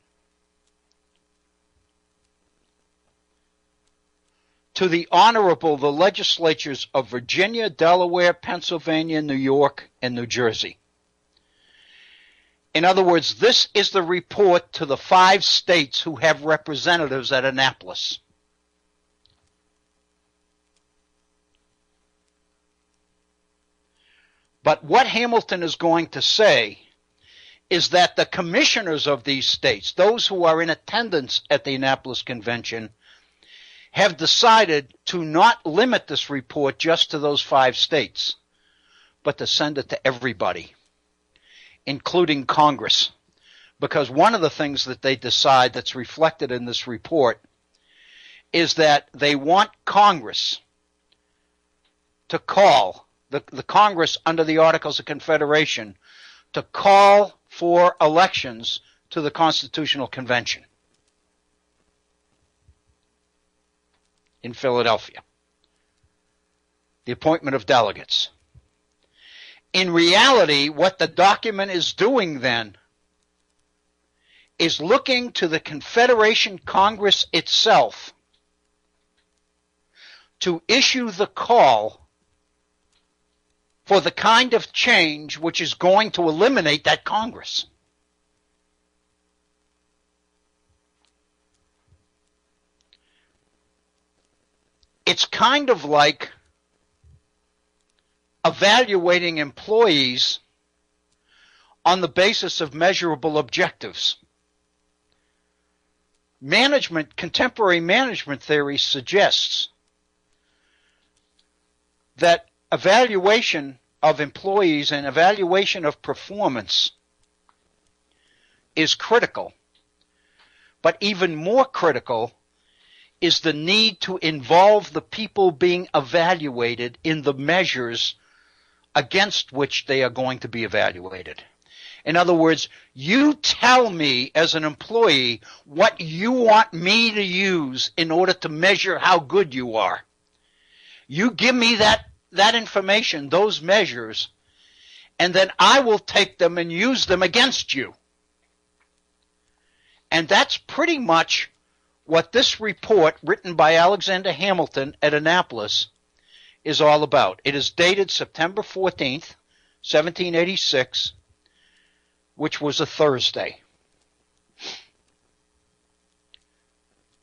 to the legislatures of Virginia, Delaware, Pennsylvania, New York, and New Jersey. In other words, this is the report to the 5 states who have representatives at Annapolis. But what Hamilton is going to say is that the commissioners of these states, those who are in attendance at the Annapolis Convention, have decided to not limit this report just to those 5 states, but to send it to everybody, including Congress. Because one of the things that they decide that's reflected in this report is that they want Congress to call, the Congress under the Articles of Confederation, to call for elections to the Constitutional Convention in Philadelphia. The appointment of delegates. In reality, what the document is doing then is looking to the Confederation Congress itself to issue the call for the kind of change which is going to eliminate that Congress. It's kind of like evaluating employees on the basis of measurable objectives. Contemporary management theory suggests that evaluation of employees and evaluation of performance is critical. But even more critical is the need to involve the people being evaluated in the measures against which they are going to be evaluated. In other words, you tell me as an employee what you want me to use in order to measure how good you are. You give me that information, those measures, and then I will take them and use them against you. And that's pretty much what this report written by Alexander Hamilton at Annapolis is all about. It is dated September 14th, 1786, which was a Thursday.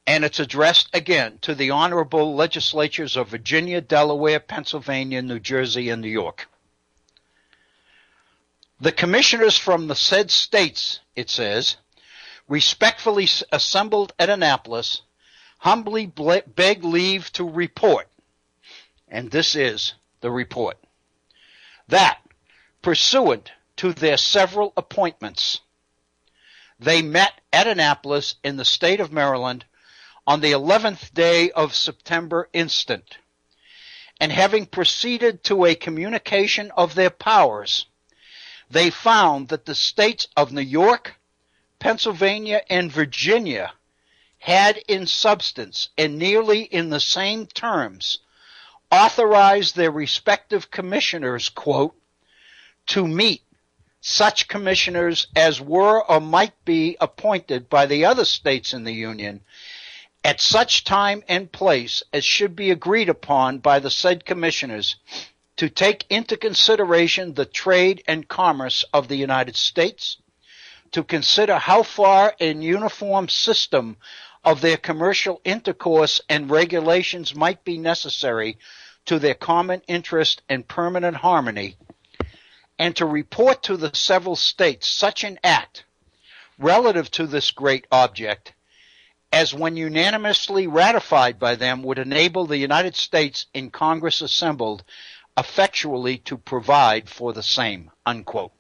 And it's addressed again to the honorable legislatures of Virginia, Delaware, Pennsylvania, New Jersey, and New York. The commissioners from the said states, it says, respectfully assembled at Annapolis, humbly beg leave to report, and this is the report, that, pursuant to their several appointments, they met at Annapolis in the state of Maryland on the 11th day of September instant, and having proceeded to a communication of their powers, they found that the states of New York, Pennsylvania, and Virginia had in substance and nearly in the same terms authorized their respective commissioners, quote, to meet such commissioners as were or might be appointed by the other states in the Union at such time and place as should be agreed upon by the said commissioners to take into consideration the trade and commerce of the United States, to consider how far a uniform system of their commercial intercourse and regulations might be necessary to their common interest and permanent harmony, and to report to the several states such an act relative to this great object as when unanimously ratified by them would enable the United States in Congress assembled effectually to provide for the same, unquote.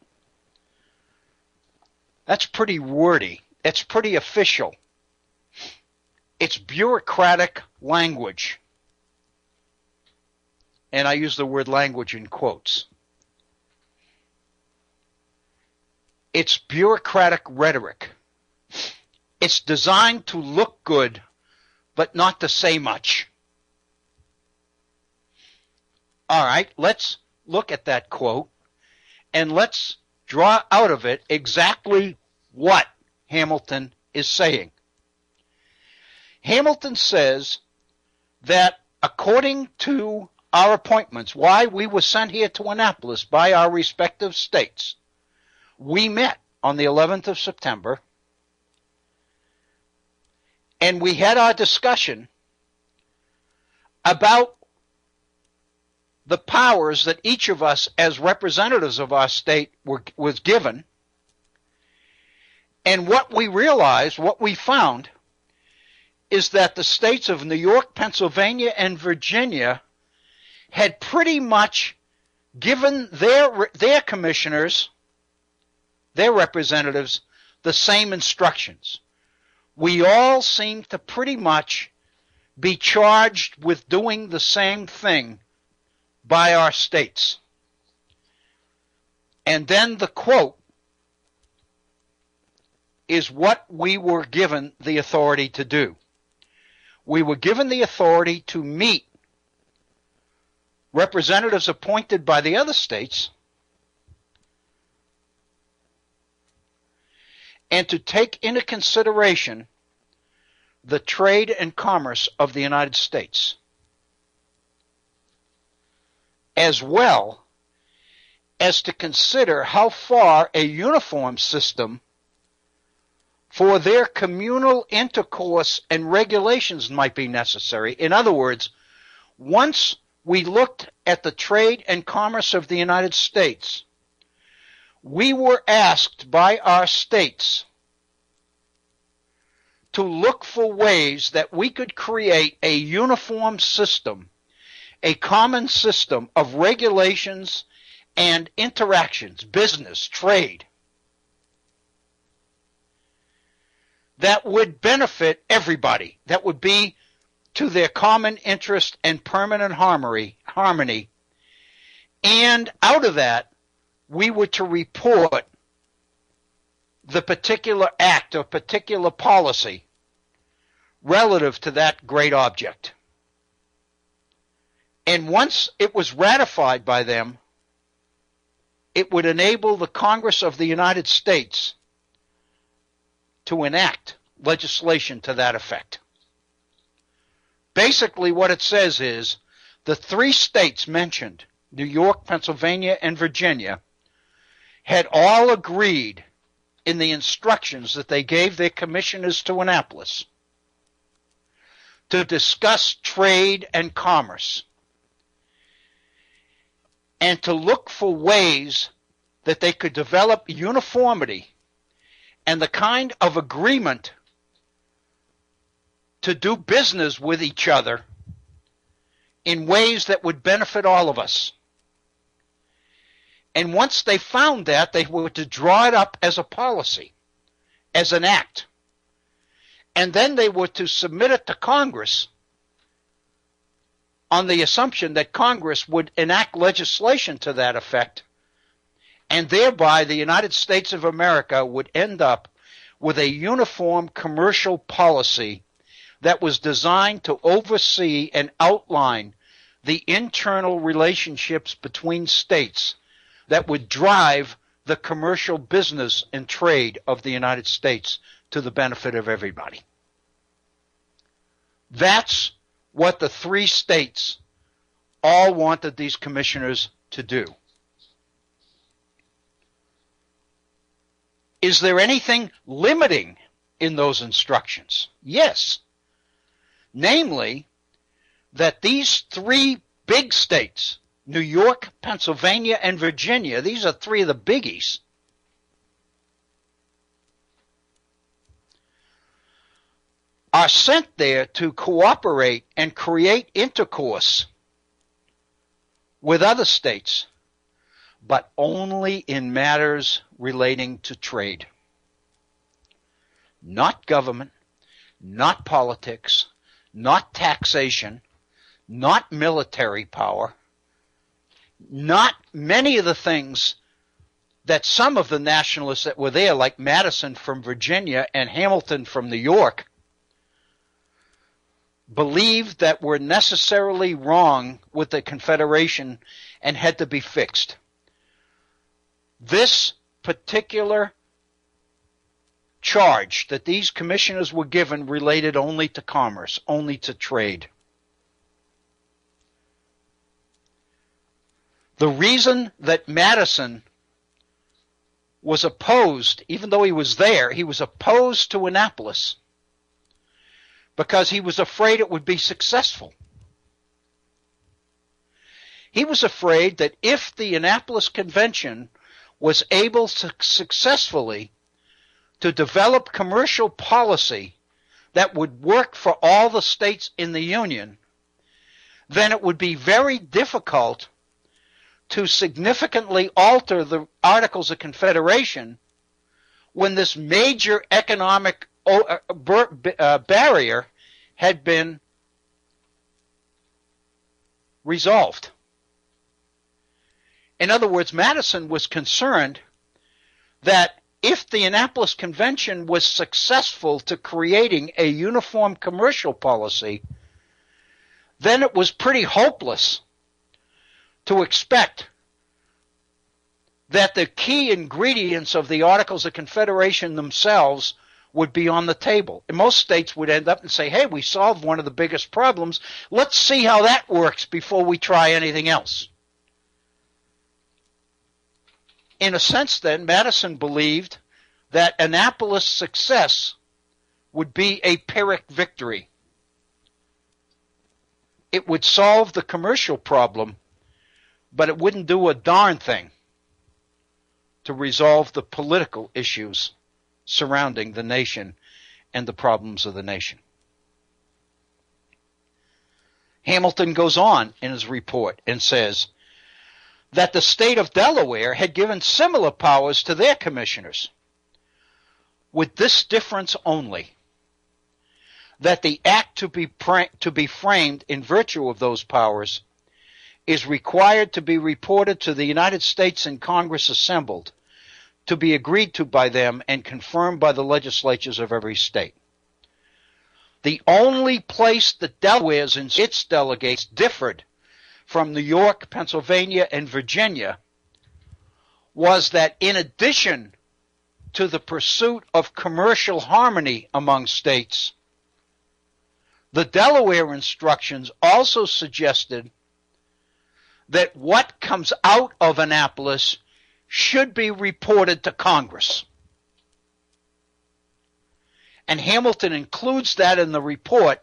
That's pretty wordy, It's pretty official. It's bureaucratic language. And I use the word language in quotes. It's bureaucratic rhetoric. It's designed to look good, but not to say much. All right, let's look at that quote, and let's draw out of it exactly what Hamilton is saying. Hamilton says that according to our appointments, why we were sent here to Annapolis by our respective states, we met on the 11th of September, and we had our discussion about the powers that each of us as representatives of our state was given. And what we realized, what we found, is that the states of New York, Pennsylvania, and Virginia had pretty much given their commissioners, their representatives, the same instructions. We all seem to pretty much be charged with doing the same thing by our states. And then the quote is what we were given the authority to do. We were given the authority to meet representatives appointed by the other states and to take into consideration the trade and commerce of the United States, as well as to consider how far a uniform system for their communal intercourse and regulations might be necessary. In other words, once we looked at the trade and commerce of the United States, we were asked by our states to look for ways that we could create a uniform system, a common system of regulations and interactions, business, trade, that would benefit everybody, that would be to their common interest and permanent harmony. And out of that, we were to report the particular act or particular policy relative to that great object. And once it was ratified by them, it would enable the Congress of the United States to enact legislation to that effect. Basically, what it says is the three states mentioned, New York, Pennsylvania, and Virginia, had all agreed in the instructions that they gave their commissioners to Annapolis to discuss trade and commerce and to look for ways that they could develop uniformity and the kind of agreement to do business with each other in ways that would benefit all of us. And once they found that, they were to draw it up as a policy, as an act. And then they were to submit it to Congress on the assumption that Congress would enact legislation to that effect, and thereby the United States of America would end up with a uniform commercial policy that was designed to oversee and outline the internal relationships between states that would drive the commercial business and trade of the United States to the benefit of everybody. That's what the three states all wanted these commissioners to do. Is there anything limiting in those instructions? Yes. Namely, that these three big states, New York, Pennsylvania, and Virginia, these are three of the biggies, are sent there to cooperate and create intercourse with other states, but only in matters relating to trade. not government, not politics, not taxation, not military power, not many of the things that some of the nationalists that were there, like Madison from Virginia and Hamilton from New York, believed that were necessarily wrong with the Confederation and had to be fixed. This particular charge that these commissioners were given related only to commerce, only to trade. The reason that Madison was opposed, even though he was there, he was opposed to Annapolis because he was afraid it would be successful. He was afraid that if the Annapolis Convention was able to successfully to develop commercial policy that would work for all the states in the Union, then it would be very difficult to significantly alter the Articles of Confederation when this major economic barrier had been resolved. In other words, Madison was concerned that if the Annapolis Convention was successful to creating a uniform commercial policy, then it was pretty hopeless to expect that the key ingredients of the Articles of Confederation themselves would be on the table. And most states would end up and say, hey, we solved one of the biggest problems. Let's see how that works before we try anything else. In a sense, then, Madison believed that Annapolis' success would be a Pyrrhic victory. It would solve the commercial problem, but it wouldn't do a darn thing to resolve the political issues surrounding the nation and the problems of the nation. Hamilton goes on in his report and says that the state of Delaware had given similar powers to their commissioners, with this difference only, that the act to be framed in virtue of those powers is required to be reported to the United States in Congress assembled, to be agreed to by them and confirmed by the legislatures of every state. The only place that Delaware's and its delegates differed from New York, Pennsylvania, and Virginia was that in addition to the pursuit of commercial harmony among states, the Delaware instructions also suggested that what comes out of Annapolis should be reported to Congress. And Hamilton includes that in the report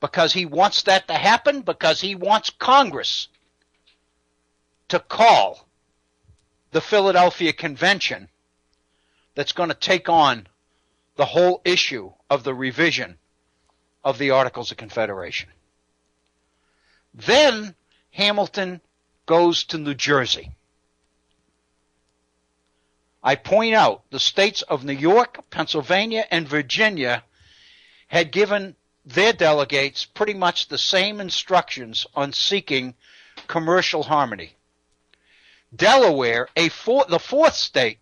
because he wants that to happen, because he wants Congress to call the Philadelphia Convention that's going to take on the whole issue of the revision of the Articles of Confederation. Then Hamilton goes to New Jersey. I point out the states of New York, Pennsylvania, and Virginia had given their delegates pretty much the same instructions on seeking commercial harmony. Delaware, the fourth state,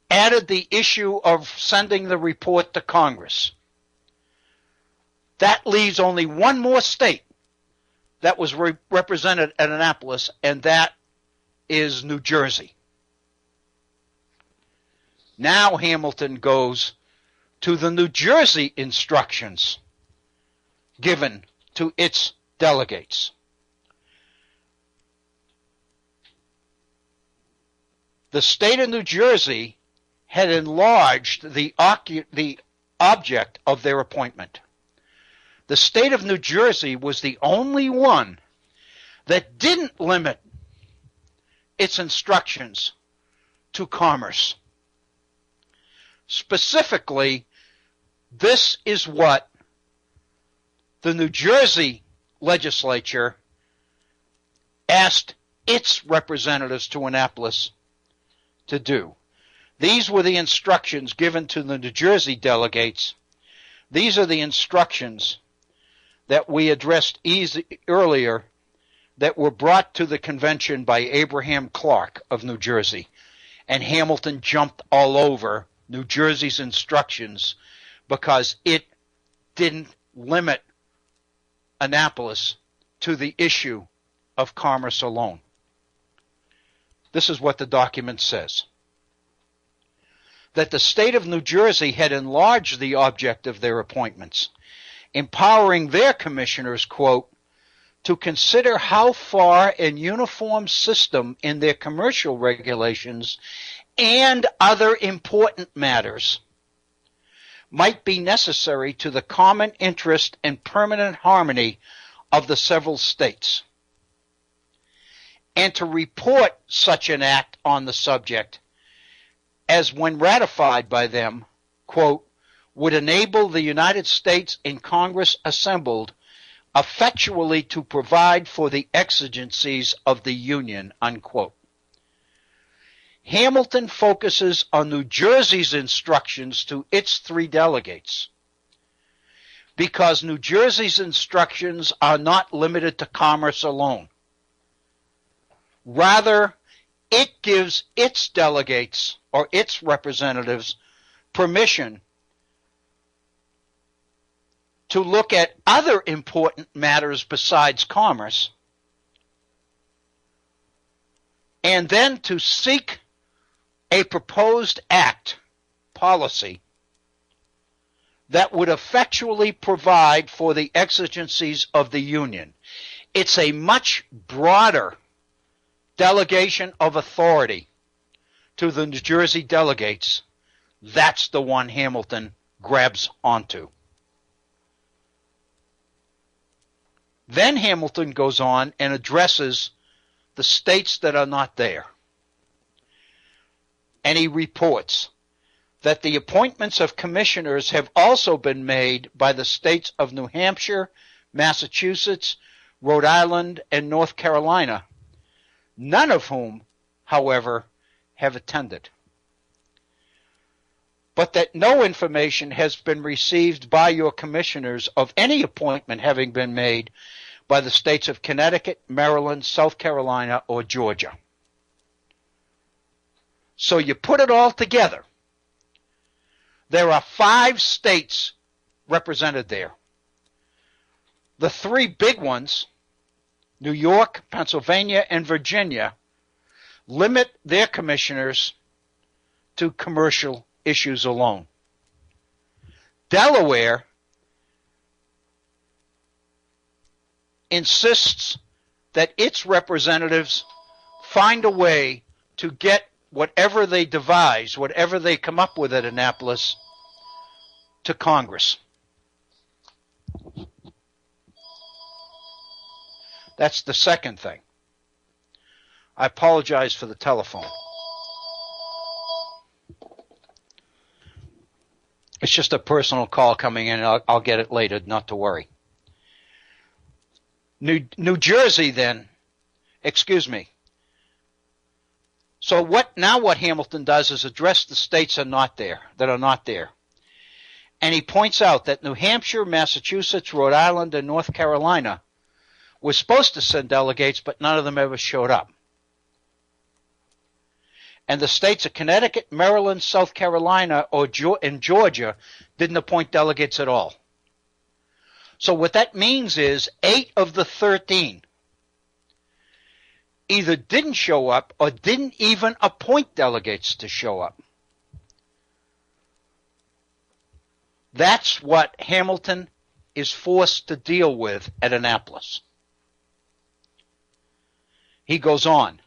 added the issue of sending the report to Congress. That leaves only one more state that was represented at Annapolis, and that is New Jersey. Now Hamilton goes to the New Jersey instructions given to its delegates. The state of New Jersey had enlarged the object of their appointment. The state of New Jersey was the only one that didn't limit its instructions to commerce. Specifically, this is what the New Jersey legislature asked its representatives to Annapolis to do. These were the instructions given to the New Jersey delegates. These are the instructions that we addressed earlier that were brought to the convention by Abraham Clark of New Jersey. And Hamilton jumped all over New Jersey's instructions because it didn't limit Annapolis to the issue of commerce alone. This is what the document says. That the state of New Jersey had enlarged the object of their appointments, empowering their commissioners, quote, to consider how far an uniform system in their commercial regulations and other important matters might be necessary to the common interest and permanent harmony of the several states, and to report such an act on the subject as, when ratified by them, quote, would enable the United States in Congress assembled effectually to provide for the exigencies of the Union, unquote. Hamilton focuses on New Jersey's instructions to its 3 delegates because New Jersey's instructions are not limited to commerce alone. Rather, it gives its delegates or its representatives permission to look at other important matters besides commerce, and then to seek a proposed act, policy, that would effectually provide for the exigencies of the Union. It's a much broader delegation of authority to the New Jersey delegates. That's the one Hamilton grabs onto. Then Hamilton goes on and addresses the states that are not there. And he reports that the appointments of commissioners have also been made by the states of New Hampshire, Massachusetts, Rhode Island, and North Carolina, none of whom, however, have attended. But that no information has been received by your commissioners of any appointment having been made by the states of Connecticut, Maryland, South Carolina, or Georgia. So you put it all together. There are 5 states represented there. The 3 big ones, New York, Pennsylvania, and Virginia, limit their commissioners to commercial issues alone. Delaware insists that its representatives find a way to get whatever they devise, whatever they come up with at Annapolis, to Congress. That's the second thing. I apologize for the telephone. It's just a personal call coming in. I'll get it later, not to worry. New Jersey then, excuse me. So what Hamilton does is address the states that are not there. And he points out that New Hampshire, Massachusetts, Rhode Island, and North Carolina were supposed to send delegates, but none of them ever showed up. And the states of Connecticut, Maryland, South Carolina, and Georgia didn't appoint delegates at all. So what that means is 8 of the 13 either didn't show up or didn't even appoint delegates to show up. That's what Hamilton is forced to deal with at Annapolis. He goes on.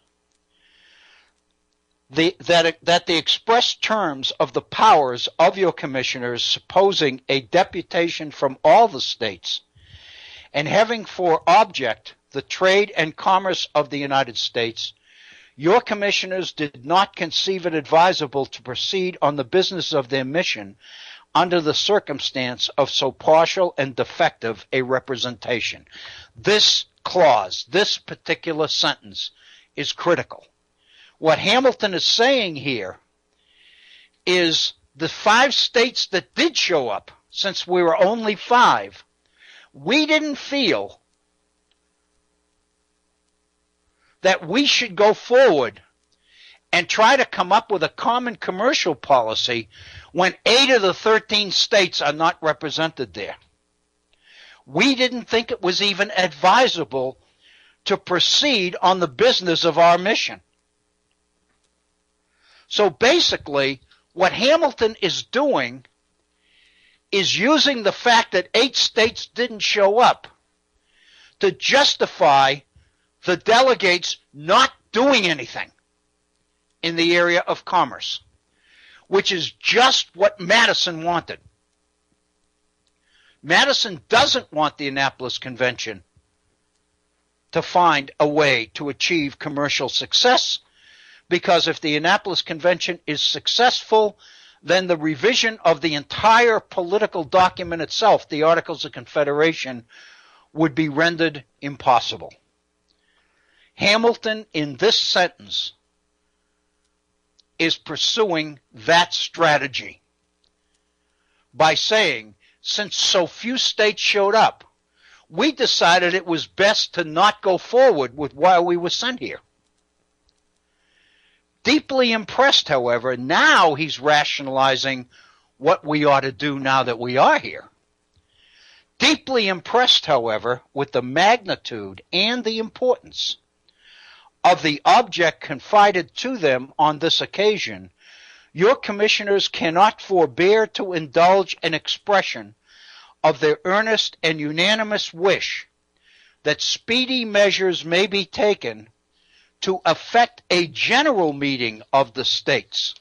That the express terms of the powers of your commissioners, supposing a deputation from all the states, and having for object the trade and commerce of the United States, your commissioners did not conceive it advisable to proceed on the business of their mission under the circumstance of so partial and defective a representation. This clause, this particular sentence, is critical. What Hamilton is saying here is the 5 states that did show up, since we were only 5, we didn't feel that we should go forward and try to come up with a common commercial policy when 8 of the 13 states are not represented there. We didn't think it was even advisable to proceed on the business of our mission. So basically, what Hamilton is doing is using the fact that 8 states didn't show up to justify the delegates not doing anything in the area of commerce, which is just what Madison wanted. Madison doesn't want the Annapolis Convention to find a way to achieve commercial success, because if the Annapolis Convention is successful, then the revision of the entire political document itself, the Articles of Confederation, would be rendered impossible. Hamilton, in this sentence, is pursuing that strategy by saying, since so few states showed up, we decided it was best to not go forward with why we were sent here. Deeply impressed, however, now he's rationalizing what we ought to do now that we are here. Deeply impressed, however, with the magnitude and the importance of the object confided to them on this occasion, your commissioners cannot forbear to indulge an expression of their earnest and unanimous wish that speedy measures may be taken to effect a general meeting of the states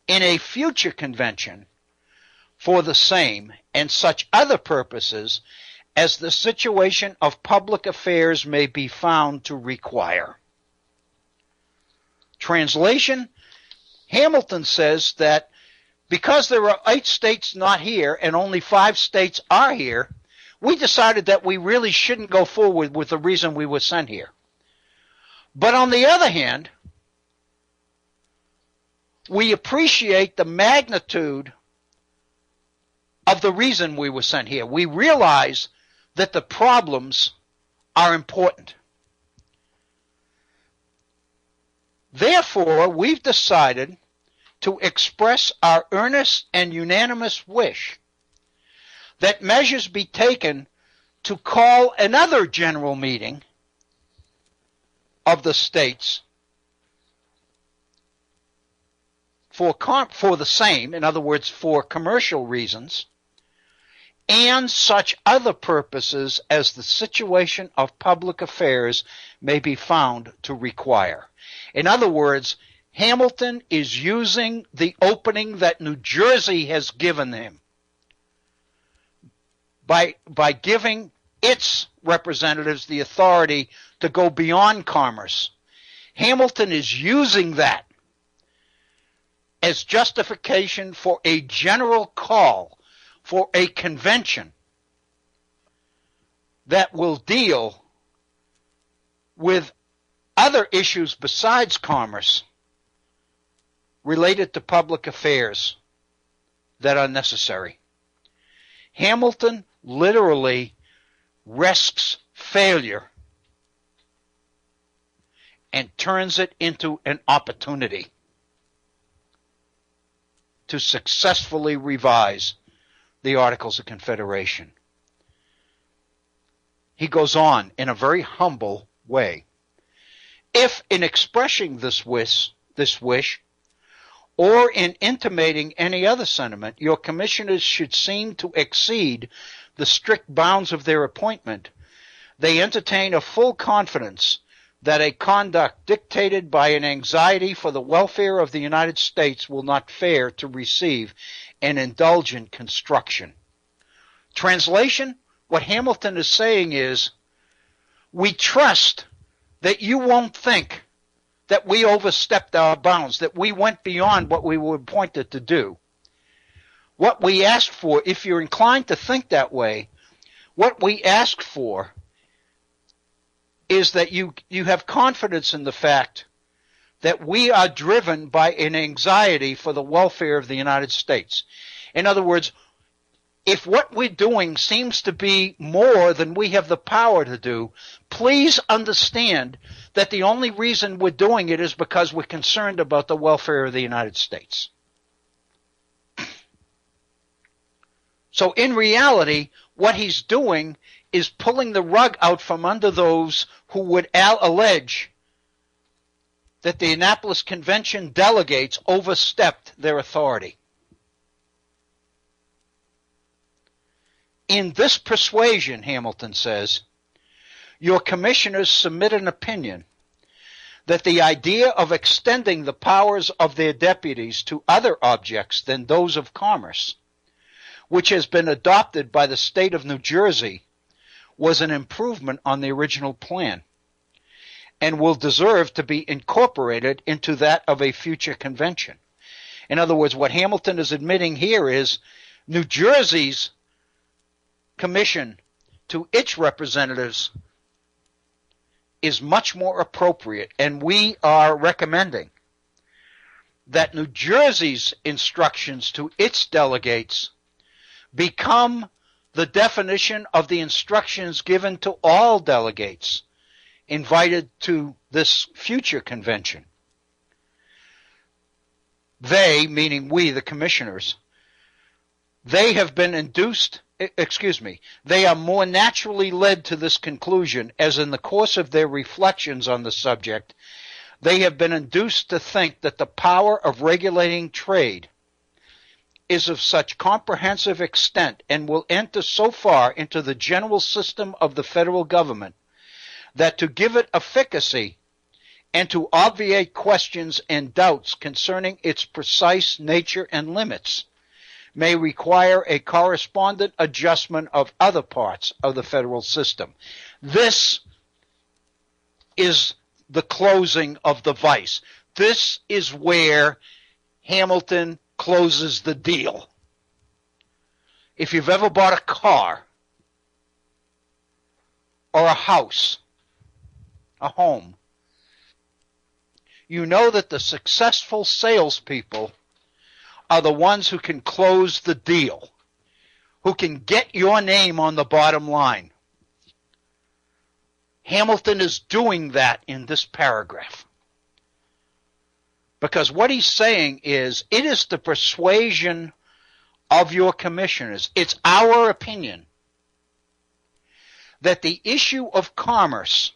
in a future convention for the same and such other purposes as the situation of public affairs may be found to require. Translation: Hamilton says that because there are 8 states not here and only 5 states are here, we decided that we really shouldn't go forward with the reason we were sent here. But on the other hand, we appreciate the magnitude of the reason we were sent here. We realize that the problems are important. Therefore, we've decided to express our earnest and unanimous wish that measures be taken to call another general meeting of the states for the same, in other words, for commercial reasons, and such other purposes as the situation of public affairs may be found to require. In other words, Hamilton is using the opening that New Jersey has given him by giving its representatives the authority to go beyond commerce. Hamilton is using that as justification for a general call for a convention that will deal with other issues besides commerce related to public affairs that are necessary. Hamilton literally risks failure and turns it into an opportunity to successfully revise the Articles of Confederation. He goes on in a very humble way. If in expressing this wish, or in intimating any other sentiment, your commissioners should seem to exceed the strict bounds of their appointment, they entertain a full confidence that a conduct dictated by an anxiety for the welfare of the United States will not fail to receive an indulgent construction. Translation: what Hamilton is saying is, we trust that you won't think that we overstepped our bounds, that we went beyond what we were appointed to do. What we ask for, if you're inclined to think that way, what we ask for is that you have confidence in the fact that we are driven by an anxiety for the welfare of the United States. In other words, if what we're doing seems to be more than we have the power to do, please understand that the only reason we're doing it is because we're concerned about the welfare of the United States. So in reality, what he's doing is pulling the rug out from under those who would allege that the Annapolis Convention delegates overstepped their authority. In this persuasion, Hamilton says, your commissioners submit an opinion that the idea of extending the powers of their deputies to other objects than those of commerce, which has been adopted by the state of New Jersey, was an improvement on the original plan and will deserve to be incorporated into that of a future convention. In other words, what Hamilton is admitting here is New Jersey's commission to its representatives is much more appropriate, and we are recommending that New Jersey's instructions to its delegates become the definition of the instructions given to all delegates invited to this future convention. They, meaning we, the commissioners, they are more naturally led to this conclusion as in the course of their reflections on the subject, they have been induced to think that the power of regulating trade is of such comprehensive extent and will enter so far into the general system of the federal government that to give it efficacy and to obviate questions and doubts concerning its precise nature and limits may require a correspondent adjustment of other parts of the federal system. This is the closing of the vice. This is where Hamilton closes the deal. If you've ever bought a car or a house, a home, you know that the successful salespeople are the ones who can close the deal, who can get your name on the bottom line. Hamilton is doing that in this paragraph. Because what he's saying is, it is the persuasion of your commissioners, it's our opinion, that the issue of commerce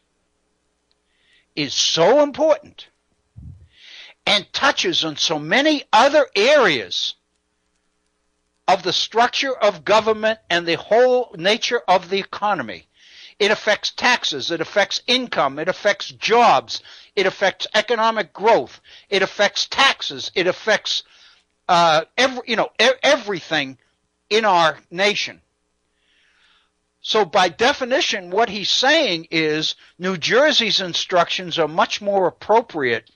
is so important and touches on so many other areas of the structure of government and the whole nature of the economy. It affects taxes, it affects income, it affects jobs, it affects economic growth, it affects taxes, it affects everything in our nation. So by definition, what he's saying is New Jersey's instructions are much more appropriate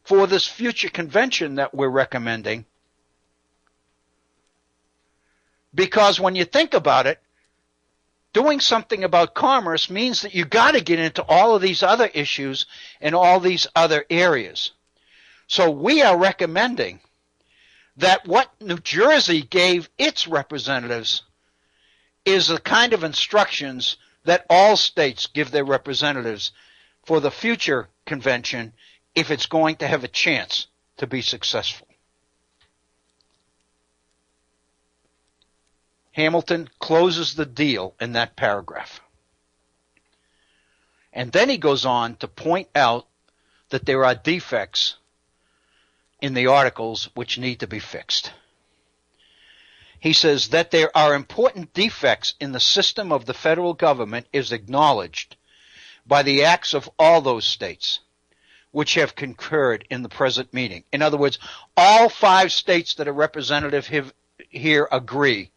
for this future convention that we're recommending. Because when you think about it, doing something about commerce means that you got to get into all of these other issues and all these other areas. So we are recommending that what New Jersey gave its representatives is the kind of instructions that all states give their representatives for the future convention if it's going to have a chance to be successful. Hamilton closes the deal in that paragraph. And then he goes on to point out that there are defects in the articles which need to be fixed. He says that there are important defects in the system of the federal government is acknowledged by the acts of all those states which have concurred in the present meeting. In other words, all 5 states that are representative here agree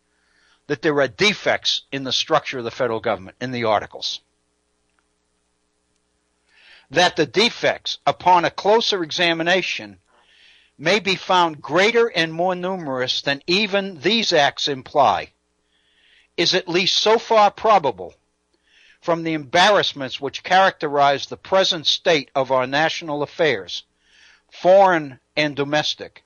that there are defects in the structure of the federal government, in the articles. That the defects, upon a closer examination, may be found greater and more numerous than even these acts imply, is at least so far probable from the embarrassments which characterize the present state of our national affairs, foreign and domestic,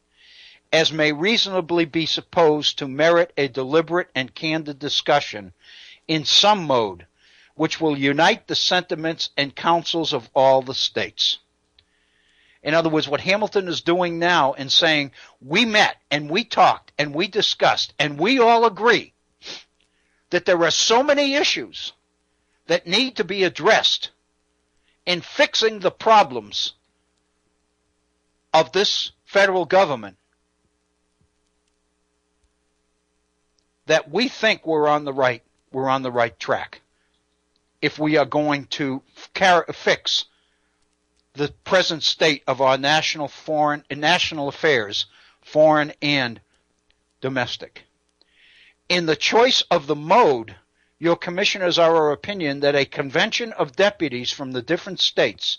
as may reasonably be supposed to merit a deliberate and candid discussion in some mode, which will unite the sentiments and counsels of all the states. In other words, what Hamilton is doing now and saying, we met and we talked and we discussed and we all agree that there are so many issues that need to be addressed in fixing the problems of this federal government that we think we're on the right track if we are going to fix the present state of our national affairs, foreign and domestic. In the choice of the mode, your commissioners are of opinion that a convention of deputies from the different states,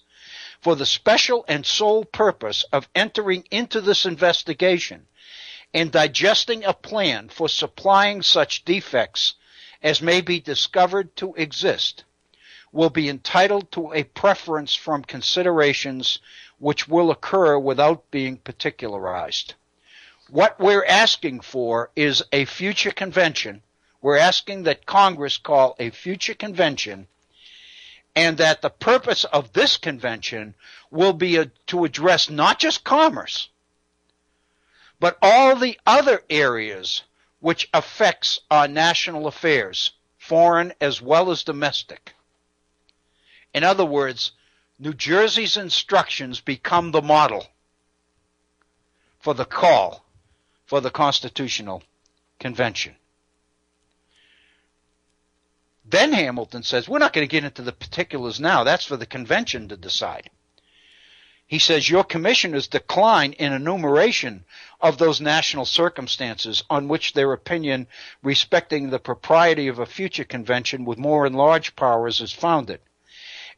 for the special and sole purpose of entering into this investigation and digesting a plan for supplying such defects as may be discovered to exist, will be entitled to a preference from considerations which will occur without being particularized. What we're asking for is a future convention. We're asking that Congress call a future convention, and that the purpose of this convention will be to address not just commerce, but all the other areas which affects our national affairs, foreign as well as domestic. In other words, New Jersey's instructions become the model for the call for the Constitutional Convention. Then Hamilton says, we're not going to get into the particulars now. That's for the convention to decide. He says, your commissioners decline in enumeration of those national circumstances on which their opinion respecting the propriety of a future convention with more enlarged powers is founded,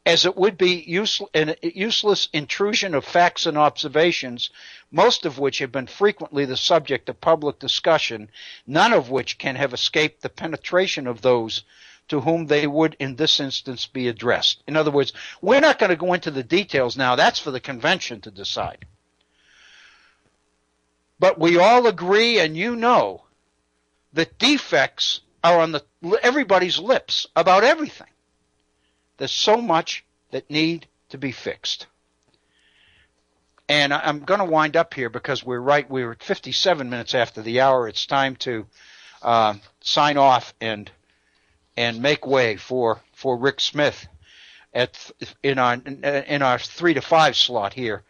as it would be useless intrusion of facts and observations, most of which have been frequently the subject of public discussion, none of which can have escaped the penetration of those to whom they would in this instance be addressed. In other words, we're not going to go into the details now. That's for the convention to decide. But we all agree, and you know, that defects are on everybody's lips about everything. There's so much that need to be fixed. And I'm going to wind up here because we're at 57 minutes after the hour. It's time to sign off and make way for Rick Smith in our 3 to 5 slot here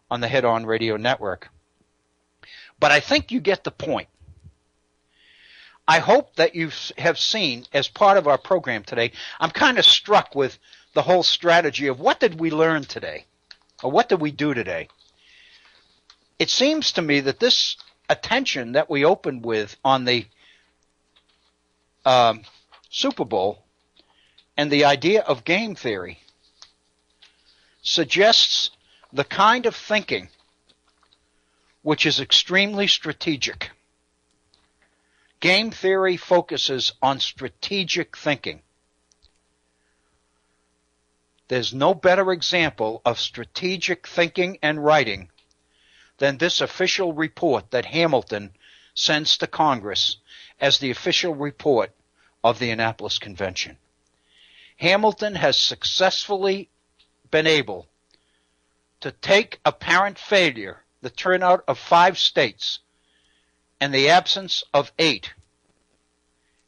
on the Head On Radio Network. But I think you get the point. I hope that you have seen, as part of our program today, I'm kind of struck with the whole strategy of what did we learn today, or what did we do today. It seems to me that this attention that we opened with on the Super Bowl and the idea of game theory suggests the kind of thinking which is extremely strategic. Game theory focuses on strategic thinking. There's no better example of strategic thinking and writing than this official report that Hamilton sends to Congress as the official report of the Annapolis Convention. Hamilton has successfully been able to take apparent failure, the turnout of 5 states, and the absence of 8,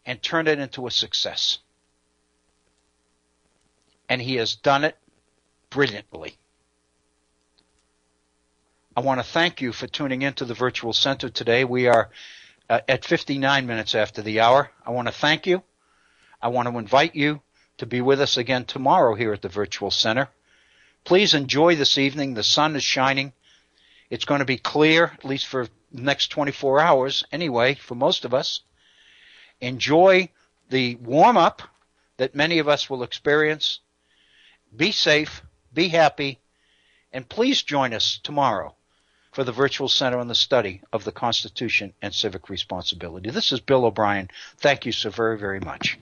and turn it into a success. And he has done it brilliantly. I want to thank you for tuning into the Virtual Center today. We are at 59 minutes after the hour. I want to thank you. I want to invite you to be with us again tomorrow here at the Virtual Center. Please enjoy this evening. The sun is shining. It's going to be clear, at least for the next 24 hours anyway, for most of us. Enjoy the warm-up that many of us will experience. Be safe, be happy, and please join us tomorrow for the Virtual Center on the Study of the Constitution and Civic Responsibility. This is Bill O'Brien. Thank you so very, very much.